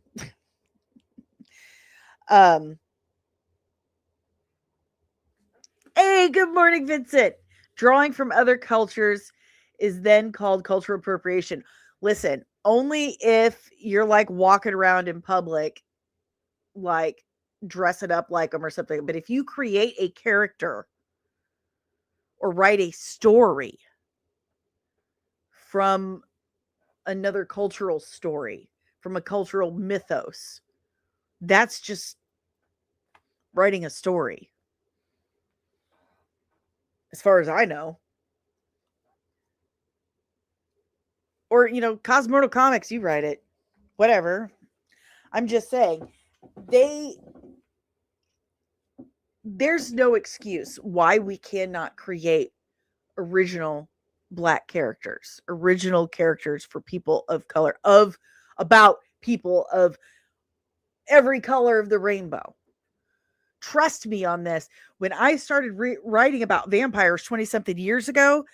Hey, good morning, Vincent. Drawing from other cultures is then called cultural appropriation. Listen, only if you're like walking around in public, like dress it up like them or something. But if you create a character or write a story from another cultural story, from a cultural mythos, that's just writing a story. As far as I know. Or, Cosmortal Comics, you write it. Whatever. I'm just saying, there's no excuse why we cannot create original black characters, original characters for people of color, about people of every color of the rainbow. Trust me on this. When I started writing about vampires 20-something years ago,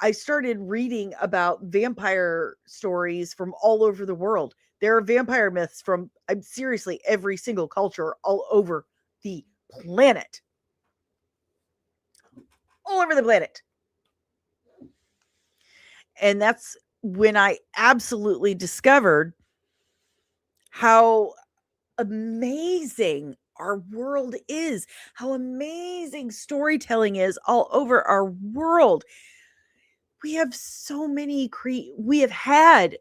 I started reading about vampire stories from all over the world. There are vampire myths from, seriously, every single culture all over the planet. All over the planet. And that's when I absolutely discovered how amazing our world is, how amazing storytelling is all over our world. We have had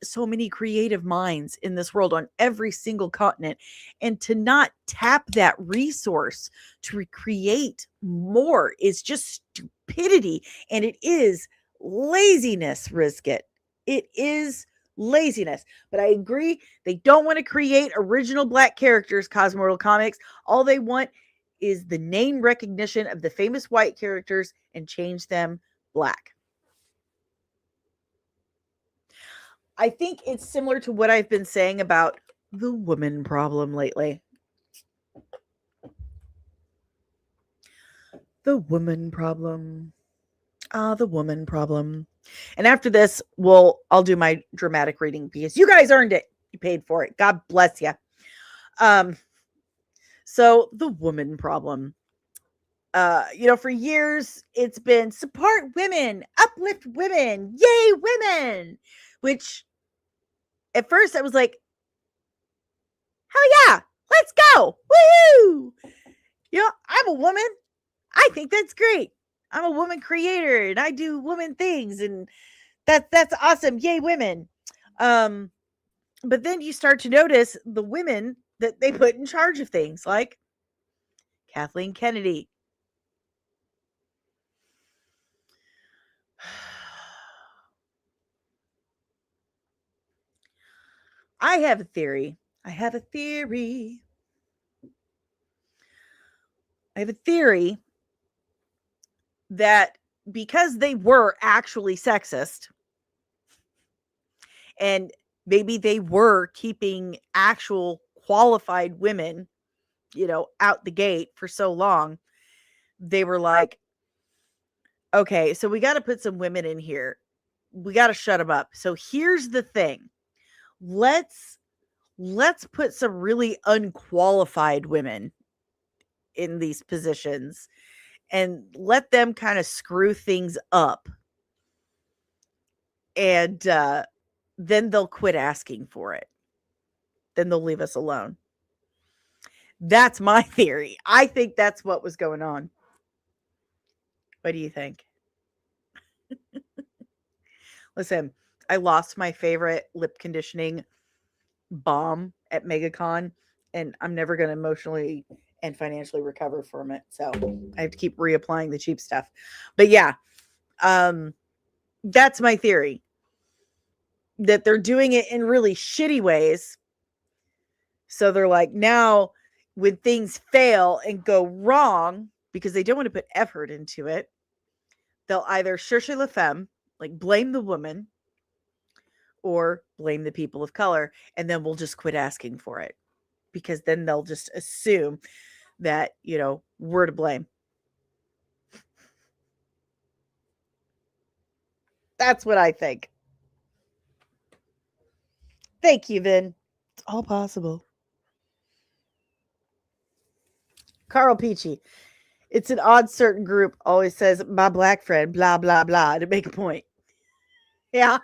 so many creative minds in this world on every single continent, and to not tap that resource to recreate more is just stupidity and it is laziness, Risk It. It is laziness. But I agree, they don't want to create original black characters, Cosmortal Comics. All they want is the name recognition of the famous white characters and change them black. I think it's similar to what I've been saying about the woman problem lately. The woman problem. The woman problem. And after this, I'll do my dramatic reading because you guys earned it. You paid for it. God bless you. So the woman problem. For years it's been support women, uplift women, yay women, which at first I was like, hell yeah, let's go. Woohoo! I'm a woman. I think that's great. I'm a woman creator and I do woman things and that's awesome. Yay, women. But then you start to notice the women that they put in charge of things like Kathleen Kennedy. I have a theory. I have a theory that because they were actually sexist and maybe they were keeping actual qualified women, out the gate for so long, they were like, okay, so we got to put some women in here. We got to shut them up. So here's the thing. Let's put some really unqualified women in these positions and let them kind of screw things up. And then they'll quit asking for it. Then they'll leave us alone. That's my theory. I think that's what was going on. What do you think? Listen, I lost my favorite lip conditioning bomb at MEGACON, and I'm never going to emotionally and financially recover from it. So I have to keep reapplying the cheap stuff. But yeah, that's my theory. That they're doing it in really shitty ways. So they're like, now when things fail and go wrong, because they don't want to put effort into it, they'll either chercher la femme, like blame the woman, or blame the people of color, and then we'll just quit asking for it. Because then they'll just assume that, we're to blame. That's what I think. Thank you, Vin. It's all possible. Carl Peachy. It's an odd certain group always says, my black friend, blah, blah, blah, to make a point. Yeah.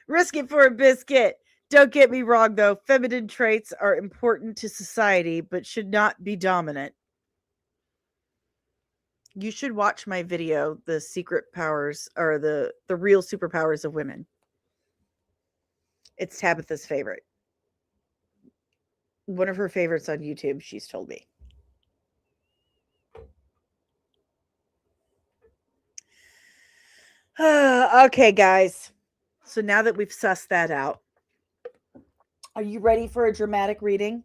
Risk it for a biscuit. Don't get me wrong, though. Feminine traits are important to society, but should not be dominant. You should watch my video, The Secret Powers, or the Real Superpowers of Women. It's Tabitha's favorite. One of her favorites on YouTube, she's told me. Okay, guys. So now that we've sussed that out, are you ready for a dramatic reading?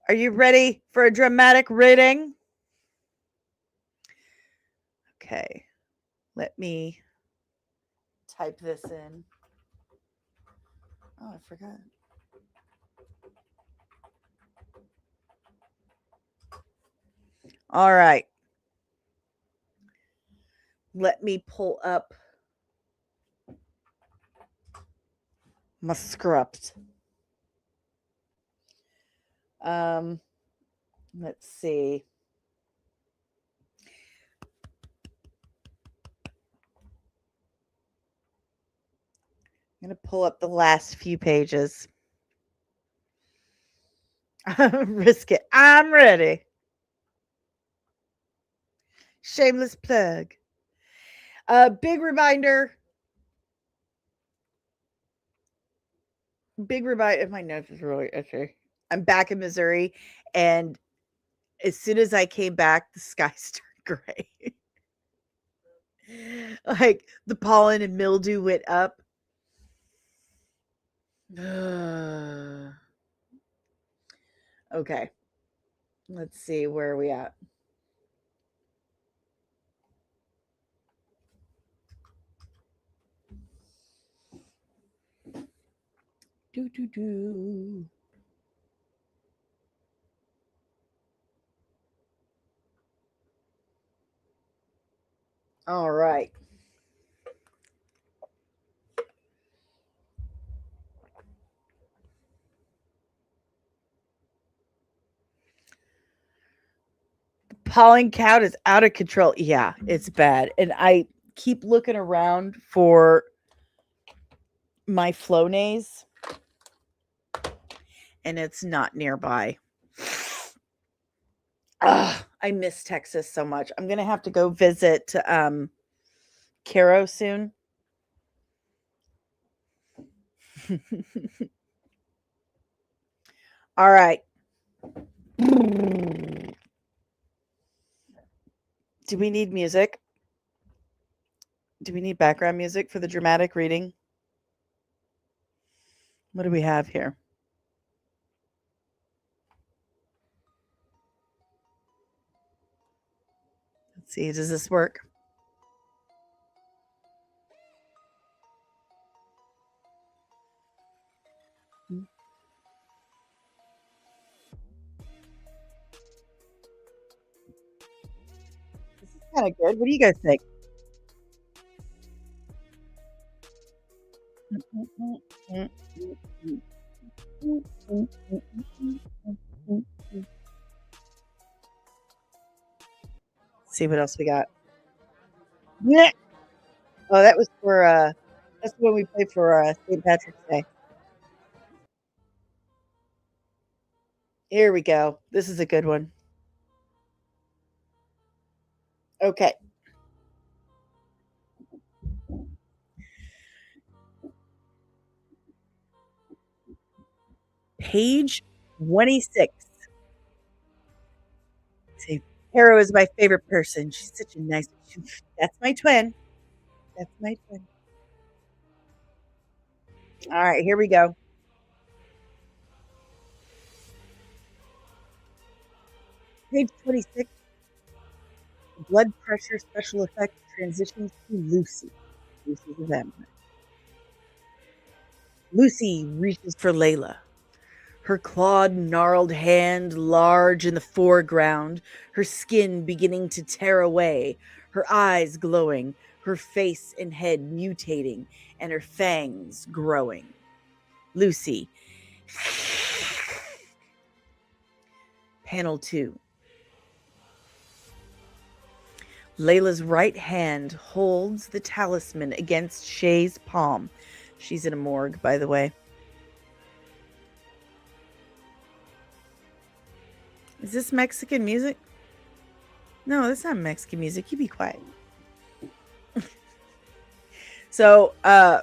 Are you ready for a dramatic reading? Okay. Let me type this in. Oh, I forgot. All right. Let me pull up my script. Let's see. I'm going to pull up the last few pages. Risk it. I'm ready. Shameless plug. A big reminder. Big reminder. My nose is really itchy. I'm back in Missouri, and as soon as I came back, the skies turned gray. Like the pollen and mildew went up. Okay. Let's see, where are we at? Do do do. All right. Pollen count is out of control. Yeah, it's bad. And I keep looking around for my Flonase, and it's not nearby. I miss Texas so much. I'm gonna have to go visit Caro soon. All right. Do we need music? Do we need background music for the dramatic reading? What do we have here? Let's see. Does this work? This is kind of good. What do you guys think? See what else we got. Yeah. Oh, that was for that's the one we played for St. Patrick's Day. Here we go. This is a good one. Okay. Page 26. See, Caro is my favorite person. She's such a nice. That's my twin. That's my twin. All right, here we go. Page 26. Blood pressure special effect transitions to Lucy. Lucy's a vampire. Lucy reaches for Layla. Her clawed, gnarled hand large in the foreground, her skin beginning to tear away, her eyes glowing, her face and head mutating, and her fangs growing. Lucy. Panel 2. Layla's right hand holds the talisman against Shay's palm. She's in a morgue, by the way. Is this Mexican music? No, that's not Mexican music. You be quiet. So,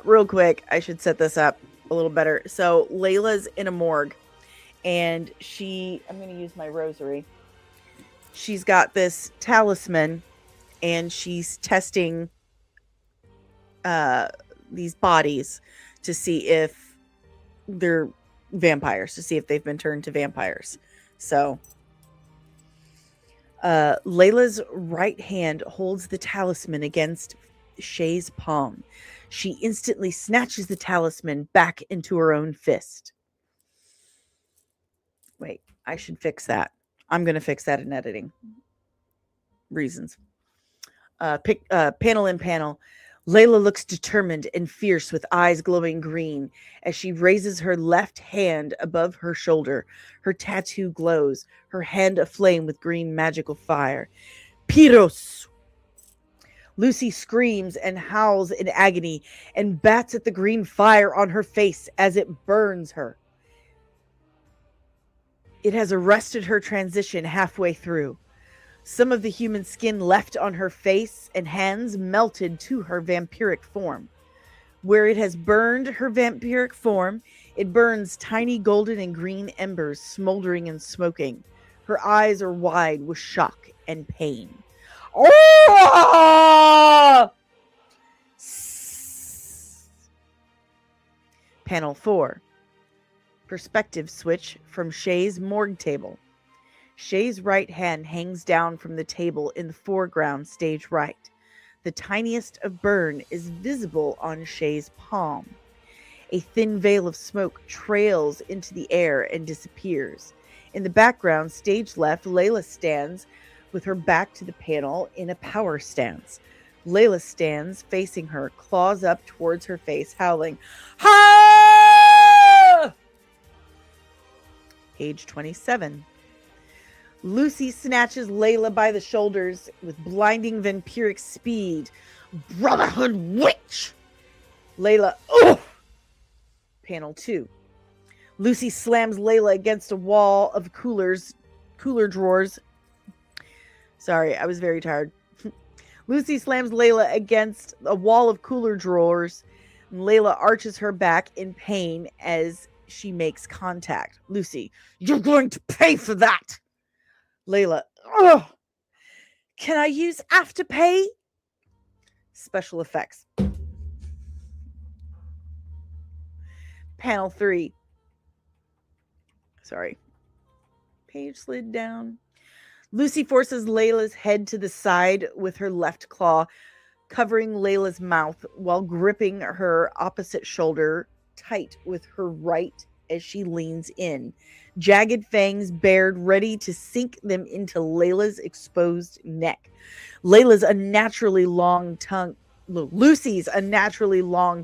real quick, I should set this up a little better. So, Layla's in a morgue, and I'm going to use my rosary. She's got this talisman, and she's testing these bodies to see if they're vampires, to see if they've been turned to vampires. So, Layla's right hand holds the talisman against Shay's palm. She instantly snatches the talisman back into her own fist. Wait, I should fix that. I'm going to fix that in editing. Reasons. Panel in panel. Layla looks determined and fierce with eyes glowing green as she raises her left hand above her shoulder. Her tattoo glows, her hand aflame with green magical fire. Pyros! Lucy screams and howls in agony and bats at the green fire on her face as it burns her. It has arrested her transition halfway through. Some of the human skin left on her face and hands melted to her vampiric form. Where it has burned her vampiric form, it burns tiny golden and green embers, smoldering and smoking. Her eyes are wide with shock and pain. Oh! Panel 4. Perspective switch from Shay's morgue table. Shay's right hand hangs down from the table in the foreground, stage right. The tiniest of burn is visible on Shay's palm. A thin veil of smoke trails into the air and disappears. In the background, stage left, Layla stands with her back to the panel in a power stance. Layla stands facing her, claws up towards her face, howling, "Ha!" Page 27. Lucy snatches Layla by the shoulders with blinding vampiric speed. "Brotherhood witch!" Layla, "Ugh!" Panel 2. Lucy slams Layla against a wall of cooler drawers. Sorry, I was very tired. Lucy slams Layla against a wall of cooler drawers. And Layla arches her back in pain as she makes contact. Lucy, "You're going to pay for that!" Layla, "Ugh! Can I use Afterpay?" Special effects. Panel 3. Sorry. Page slid down. Lucy forces Layla's head to the side with her left claw, covering Layla's mouth while gripping her opposite shoulder tight with her right as she leans in. Jagged fangs bared, ready to sink them into Layla's exposed neck. Lucy's unnaturally long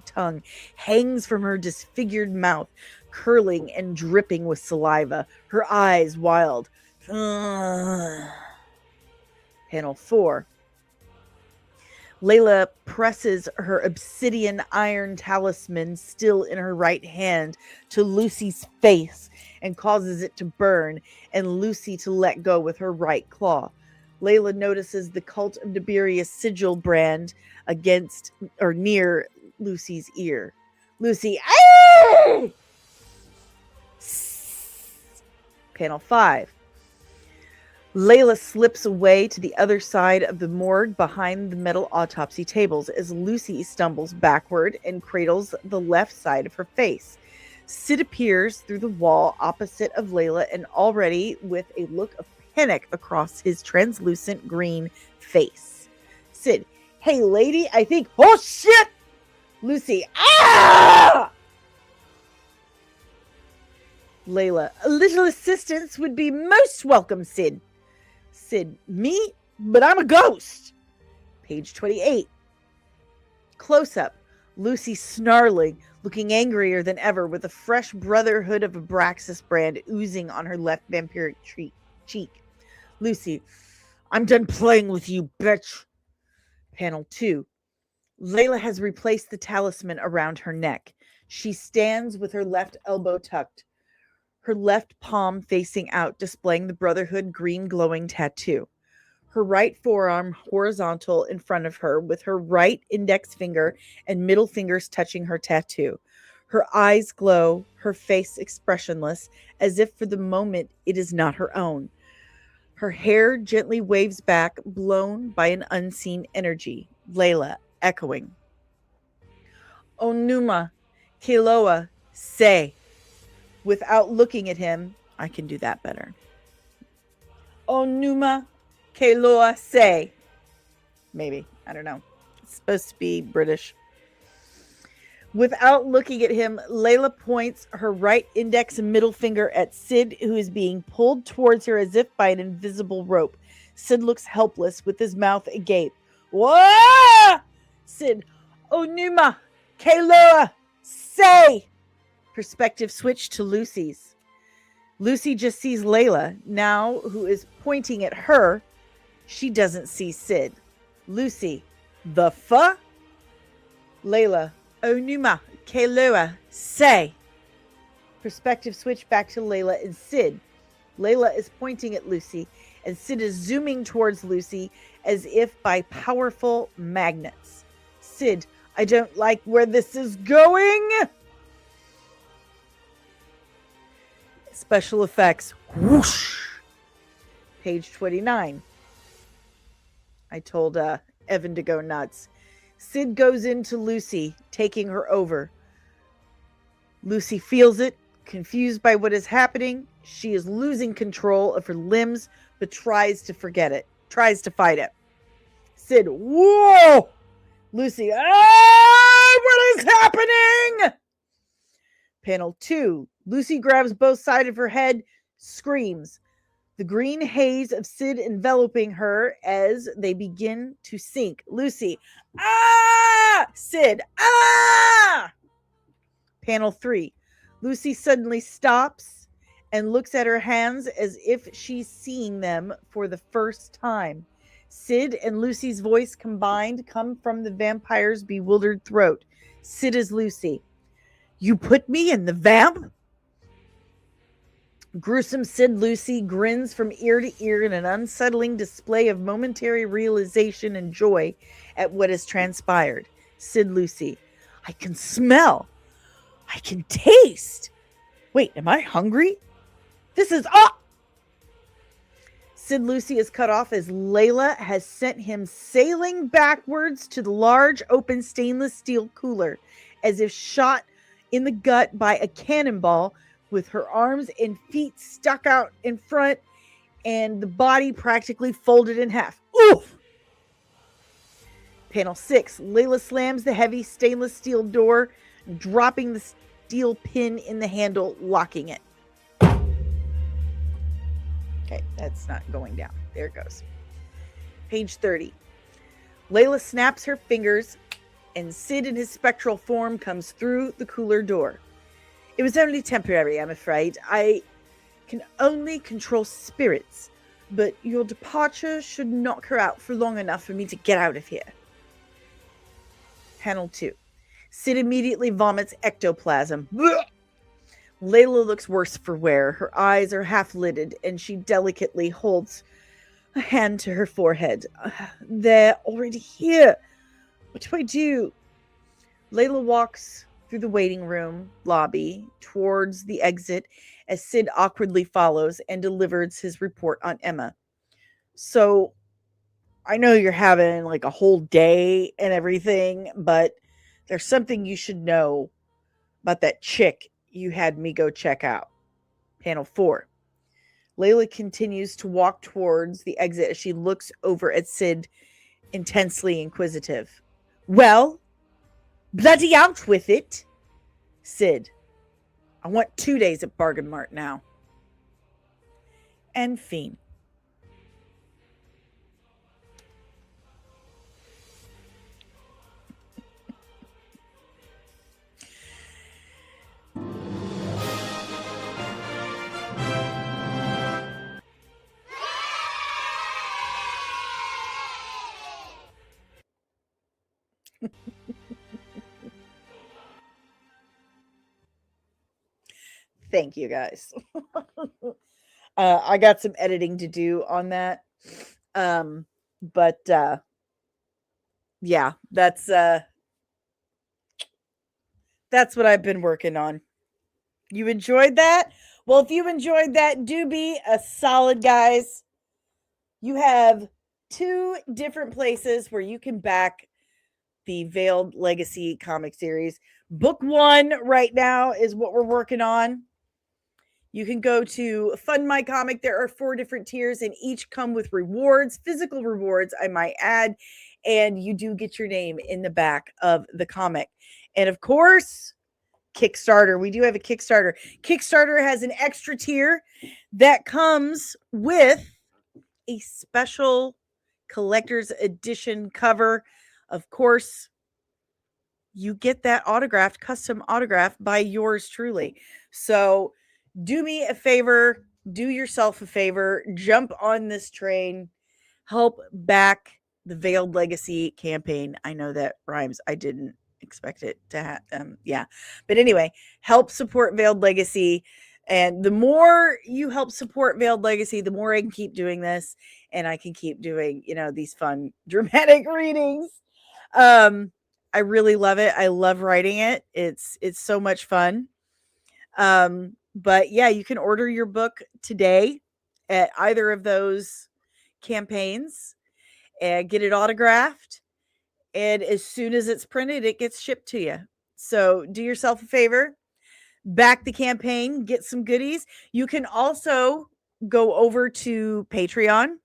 tongue hangs from her disfigured mouth, curling and dripping with saliva, her eyes wild. Panel 4. Layla presses her obsidian iron talisman still in her right hand to Lucy's face and causes it to burn and Lucy to let go with her right claw. Layla notices the Cult of Tiberius sigil brand against or near Lucy's ear. Lucy, "Ah!" Panel 5. Layla slips away to the other side of the morgue behind the metal autopsy tables as Lucy stumbles backward and cradles the left side of her face. Sid appears through the wall opposite of Layla and already with a look of panic across his translucent green face. Sid, "Hey lady, I think..." "Oh shit!" Lucy, "Ah!" Layla, "A little assistance would be most welcome, Sid." Sid, "Me? But I'm a ghost." Page 28. Close up. Lucy snarling, looking angrier than ever with a fresh Brotherhood of Abraxas brand oozing on her left vampiric cheek. Lucy, "I'm done playing with you, bitch." Panel 2. Layla has replaced the talisman around her neck. She stands with her left elbow tucked, her left palm facing out, displaying the Brotherhood green glowing tattoo. Her right forearm horizontal in front of her with her right index finger and middle fingers touching her tattoo. Her eyes glow, her face expressionless, as if for the moment it is not her own. Her hair gently waves back, blown by an unseen energy. Layla echoing. "Onuma, Keloa, say." Without looking at him, I can do that better. "Onuma, Keloa, say." Maybe. I don't know. It's supposed to be British. Without looking at him, Layla points her right index and middle finger at Sid, who is being pulled towards her as if by an invisible rope. Sid looks helpless with his mouth agape. "Whoa!" Sid, "Onuma, Keloa, say." Perspective switch to Lucy's. Lucy just sees Layla, now who is pointing at her. She doesn't see Sid. Lucy, "The fuck?" Layla, "Onuma, Keloa, say." Perspective switch back to Layla and Sid. Layla is pointing at Lucy, and Sid is zooming towards Lucy as if by powerful magnets. Sid, I don't like where this is going. Special effects. Whoosh. Page 29. I told Evan to go nuts. Sid goes into Lucy, taking her over. Lucy feels it, confused by what is happening. She is losing control of her limbs, but tries to fight it. Sid, whoa! Lucy, what is happening? Panel 2. Lucy grabs both sides of her head, screams. The green haze of Sid enveloping her as they begin to sink. Lucy, ah! Sid, ah! Panel 3. Lucy suddenly stops and looks at her hands as if she's seeing them for the first time. Sid and Lucy's voice combined come from the vampire's bewildered throat. Sid is Lucy. You put me in the vamp? Gruesome Sid Lucy grins from ear to ear in an unsettling display of momentary realization and joy at what has transpired. Sid Lucy. I can smell. I can taste. Wait, am I hungry? This is Sid Lucy is cut off as Layla has sent him sailing backwards to the large open stainless steel cooler, as if shot in the gut by a cannonball, with her arms and feet stuck out in front and the body practically folded in half. Oof! Panel 6. Layla slams the heavy stainless steel door, dropping the steel pin in the handle, locking it. Okay, that's not going down. There it goes. Page 30. Layla snaps her fingers, and Sid in his spectral form comes through the cooler door. It was only temporary, I'm afraid. I can only control spirits, but your departure should knock her out for long enough for me to get out of here. Panel 2. Sid immediately vomits ectoplasm. Blech! Layla looks worse for wear. Her eyes are half-lidded, and she delicately holds a hand to her forehead. They're already here. What do I do? Layla walks through the waiting room lobby towards the exit as Sid awkwardly follows and delivers his report on Emma. So, I know you're having like a whole day and everything, but there's something you should know about that chick you had me go check out. Panel 4. Layla continues to walk towards the exit as she looks over at Sid, intensely inquisitive. Well, bloody out with it. Sid, I want 2 days at Bargain Mart now. And Fiend. Thank you, guys. I got some editing to do on that. But yeah, that's what I've been working on. You enjoyed that? Well, if you enjoyed that, do be a solid, guys. You have 2 different places where you can back the Veiled Legacy comic series. Book 1 right now is what we're working on. You can go to Fund My Comic. There are 4 different tiers, and each come with rewards, physical rewards, I might add, and you do get your name in the back of the comic. And of course, Kickstarter. We do have a Kickstarter. Kickstarter has an extra tier that comes with a special collector's edition cover. Of course, you get that autographed, custom autograph by yours truly. So do me a favor, do yourself a favor, jump on this train, help back the Veiled Legacy campaign. I know that rhymes. I didn't expect it to yeah. But anyway, help support Veiled Legacy. And the more you help support Veiled Legacy, the more I can keep doing this, and I can keep doing, these fun, dramatic readings. I really love it. I love writing it. It's so much fun. But yeah, you can order your book today at either of those campaigns and get it autographed. And as soon as it's printed, it gets shipped to you. So do yourself a favor, back the campaign, get some goodies. You can also go over to Patreon.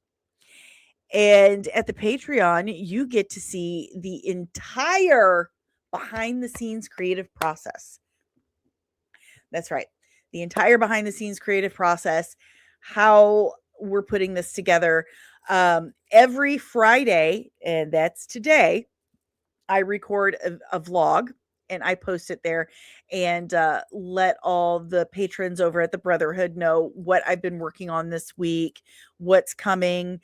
And at the Patreon, you get to see the entire behind the scenes creative process. That's right. The entire behind the scenes creative process, how we're putting this together. Every Friday, and that's today, I record a vlog and I post it there and let all the patrons over at the Brotherhood know what I've been working on this week, what's coming.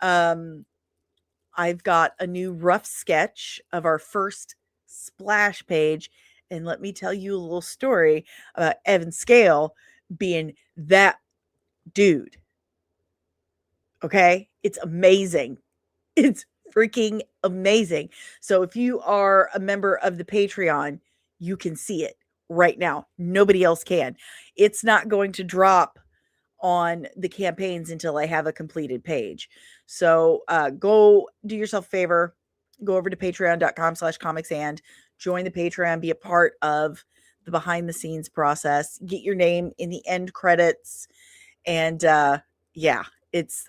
I've got a new rough sketch of our first splash page. And let me tell you a little story about Evan Scale being that dude. Okay? It's amazing. It's freaking amazing. So if you are a member of the Patreon, you can see it right now. Nobody else can. It's not going to drop on the campaigns until I have a completed page. So go do yourself a favor. Go over to patreon.com/comicsand. Join the Patreon. Be a part of the behind the scenes process. Get your name in the end credits. And yeah, it's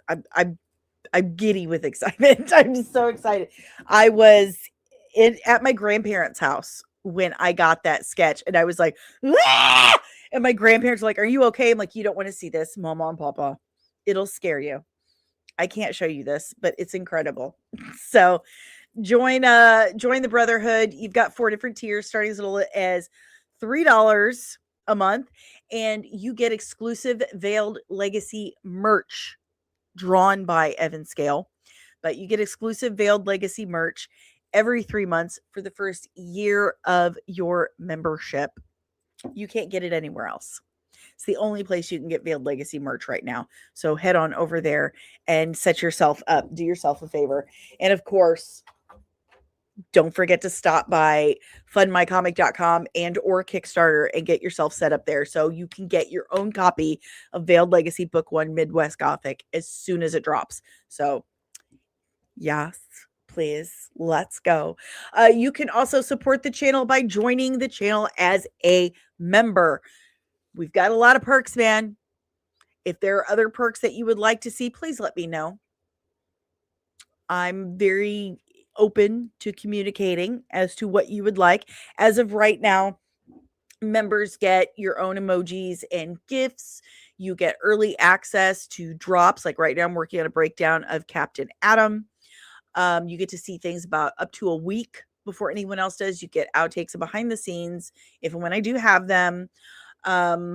I'm giddy with excitement. I'm just so excited. I was at my grandparents' house when I got that sketch, and I was like, "Ah!" And my grandparents were like, "Are you okay?" I'm like, "You don't want to see this, Mama and Papa. It'll scare you. I can't show you this, but it's incredible." So join the Brotherhood. You've got 4 different tiers, starting as little as $3 a month, and you get exclusive Veiled Legacy merch drawn by Evan Scale. But you get exclusive Veiled Legacy merch every 3 months for the first year of your membership. You can't get it anywhere else. It's the only place you can get Veiled Legacy merch right now. So head on over there and set yourself up. Do yourself a favor. And of course, don't forget to stop by fundmycomic.com and or Kickstarter and get yourself set up there so you can get your own copy of Veiled Legacy Book 1 Midwest Gothic as soon as it drops. So yes, please, let's go. You can also support the channel by joining the channel as a member. We've got a lot of perks, man. If there are other perks that you would like to see, please let me know. I'm very open to communicating as to what you would like. As of right now, members get your own emojis and gifts. You get early access to drops. Like right now, I'm working on a breakdown of Captain Atom. You get to see things about up to a week before anyone else does. You get outtakes and behind the scenes if and when I do have them. What else?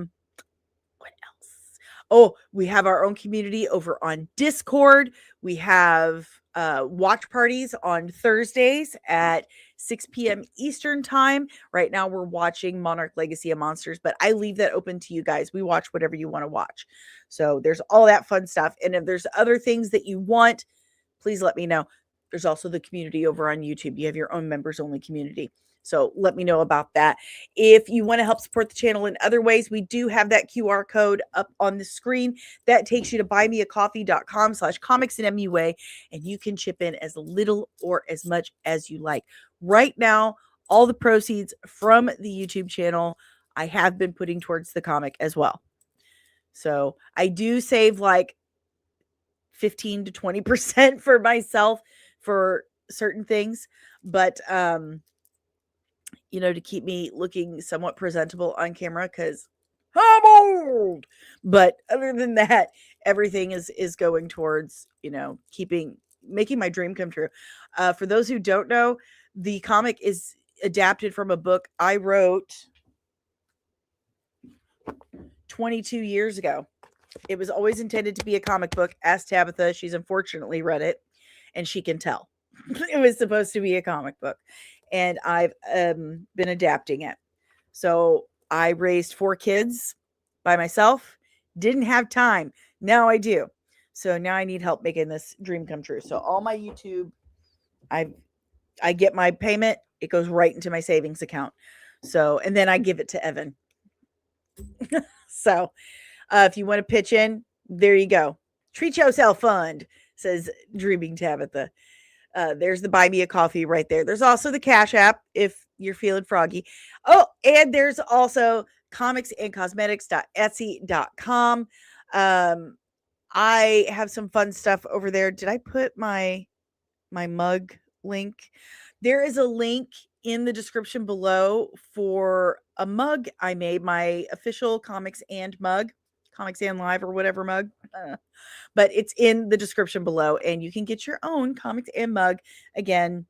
Oh, we have our own community over on Discord. We have watch parties on Thursdays at 6 p.m. Eastern time. Right now we're watching Monarch Legacy of Monsters, but I leave that open to you guys. We watch whatever you want to watch. So there's all that fun stuff. And if there's other things that you want, please let me know. There's also the community over on YouTube. You have your own members only community. So let me know about that. If you want to help support the channel in other ways, we do have that QR code up on the screen. That takes you to buymeacoffee.com/comicsandmua, and you can chip in as little or as much as you like. Right now, all the proceeds from the YouTube channel, I have been putting towards the comic as well. So I do save like 15 to 20% for myself for certain things, but you know, to keep me looking somewhat presentable on camera because I'm old. But other than that, everything is going towards, you know, making my dream come true. For those who don't know, the comic is adapted from a book I wrote 22 years ago. It was always intended to be a comic book. Ask Tabitha. She's unfortunately read it, and she can tell. It was supposed to be a comic book, and I've been adapting it. So I raised 4 kids by myself. Didn't have time. Now I do. So now I need help making this dream come true. So all my YouTube, I get my payment It goes right into my savings account. So, and then I give it to Evan. So, if you want to pitch in, there you go. Treat yourself fund, says Dreaming Tabitha. There's the buy me a coffee right there. There's also the Cash App if you're feeling froggy. Oh, and there's also comicsandcosmetics.etsy.com. I have some fun stuff over there. Did I put my mug link? There is a link in the description below for a mug I made, my official Comics and mug, Comics and Live or whatever mug. But it's in the description below, and you can get your own Comics and mug. Again,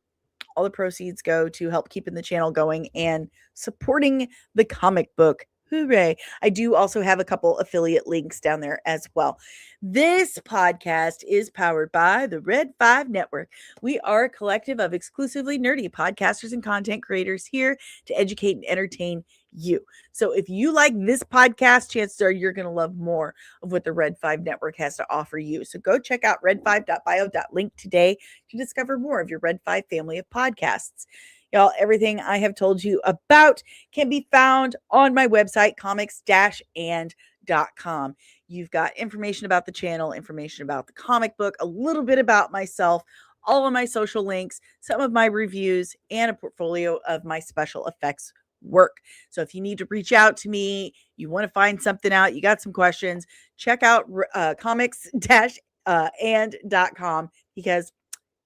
all the proceeds go to help keeping the channel going and supporting the comic book. Hooray. I do also have a couple affiliate links down there as well. This podcast is powered by the Red 5 Network. We are a collective of exclusively nerdy podcasters and content creators here to educate and entertain you. So if you like this podcast, chances are you're going to love more of what the Red 5 Network has to offer you. So go check out red5.bio.link today to discover more of your Red 5 family of podcasts. Y'all, everything I have told you about can be found on my website, comics-and.com. You've got information about the channel, information about the comic book, a little bit about myself, all of my social links, some of my reviews, and a portfolio of my special effects work. So if you need to reach out to me, you want to find something out, you got some questions, check out comics-and.com because,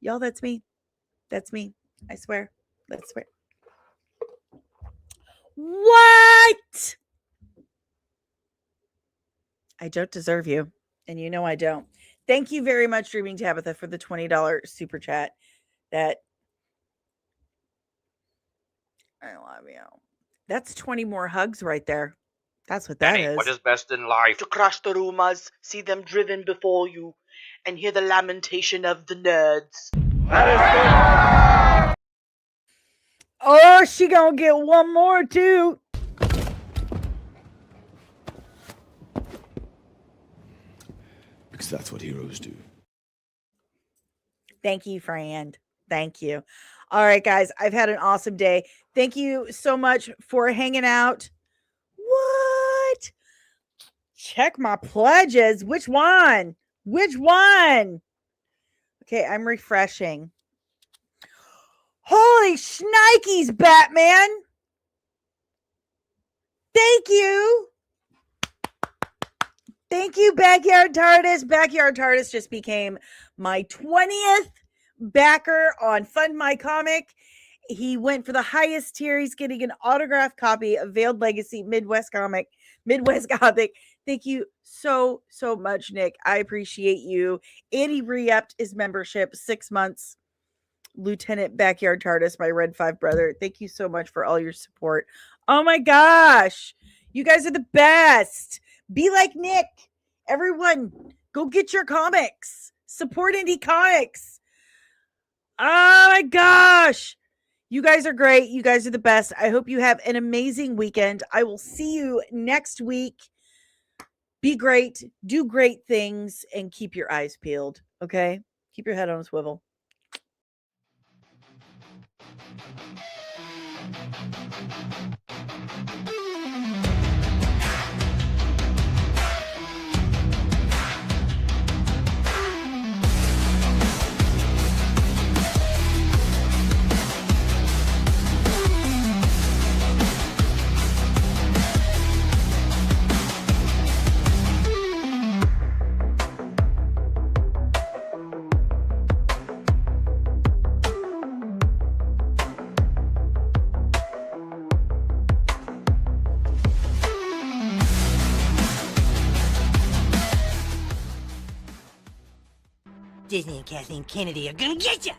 y'all, that's me. That's me. I swear. That's right. What? I don't deserve you. And you know I don't. Thank you very much, Dreaming Tabitha, for the $20 super chat. That I love you. That's 20 more hugs right there. That's what that Dani, is. what is best in life? To crush the rumors, see them driven before you, and hear the lamentation of the nerds. Oh, she gonna get one more too. Because that's what heroes do. Thank you, friend. Thank you. All right, guys, I've had an awesome day. Thank you so much for hanging out. What? Check my pledges. Which one? Which one? Okay, I'm refreshing. Holy shnikes, Batman. Thank you. Thank you, Backyard TARDIS. Backyard TARDIS just became my 20th backer on Fund My Comic. He went for the highest tier. He's getting an autographed copy of Veiled Legacy Midwest Gothic. Thank you so much, Nick. I appreciate you. And he re-upped his membership 6 months. Lieutenant Backyard TARDIS, my Red 5 brother. Thank you so much for all your support. Oh my gosh. You guys are the best. Be like Nick. Everyone, go get your comics. Support indie comics. Oh my gosh. You guys are great. You guys are the best. I hope you have an amazing weekend. I will see you next week. Be great. Do great things and keep your eyes peeled. Okay? Keep your head on a swivel. Disney and Kathleen Kennedy are gonna get you!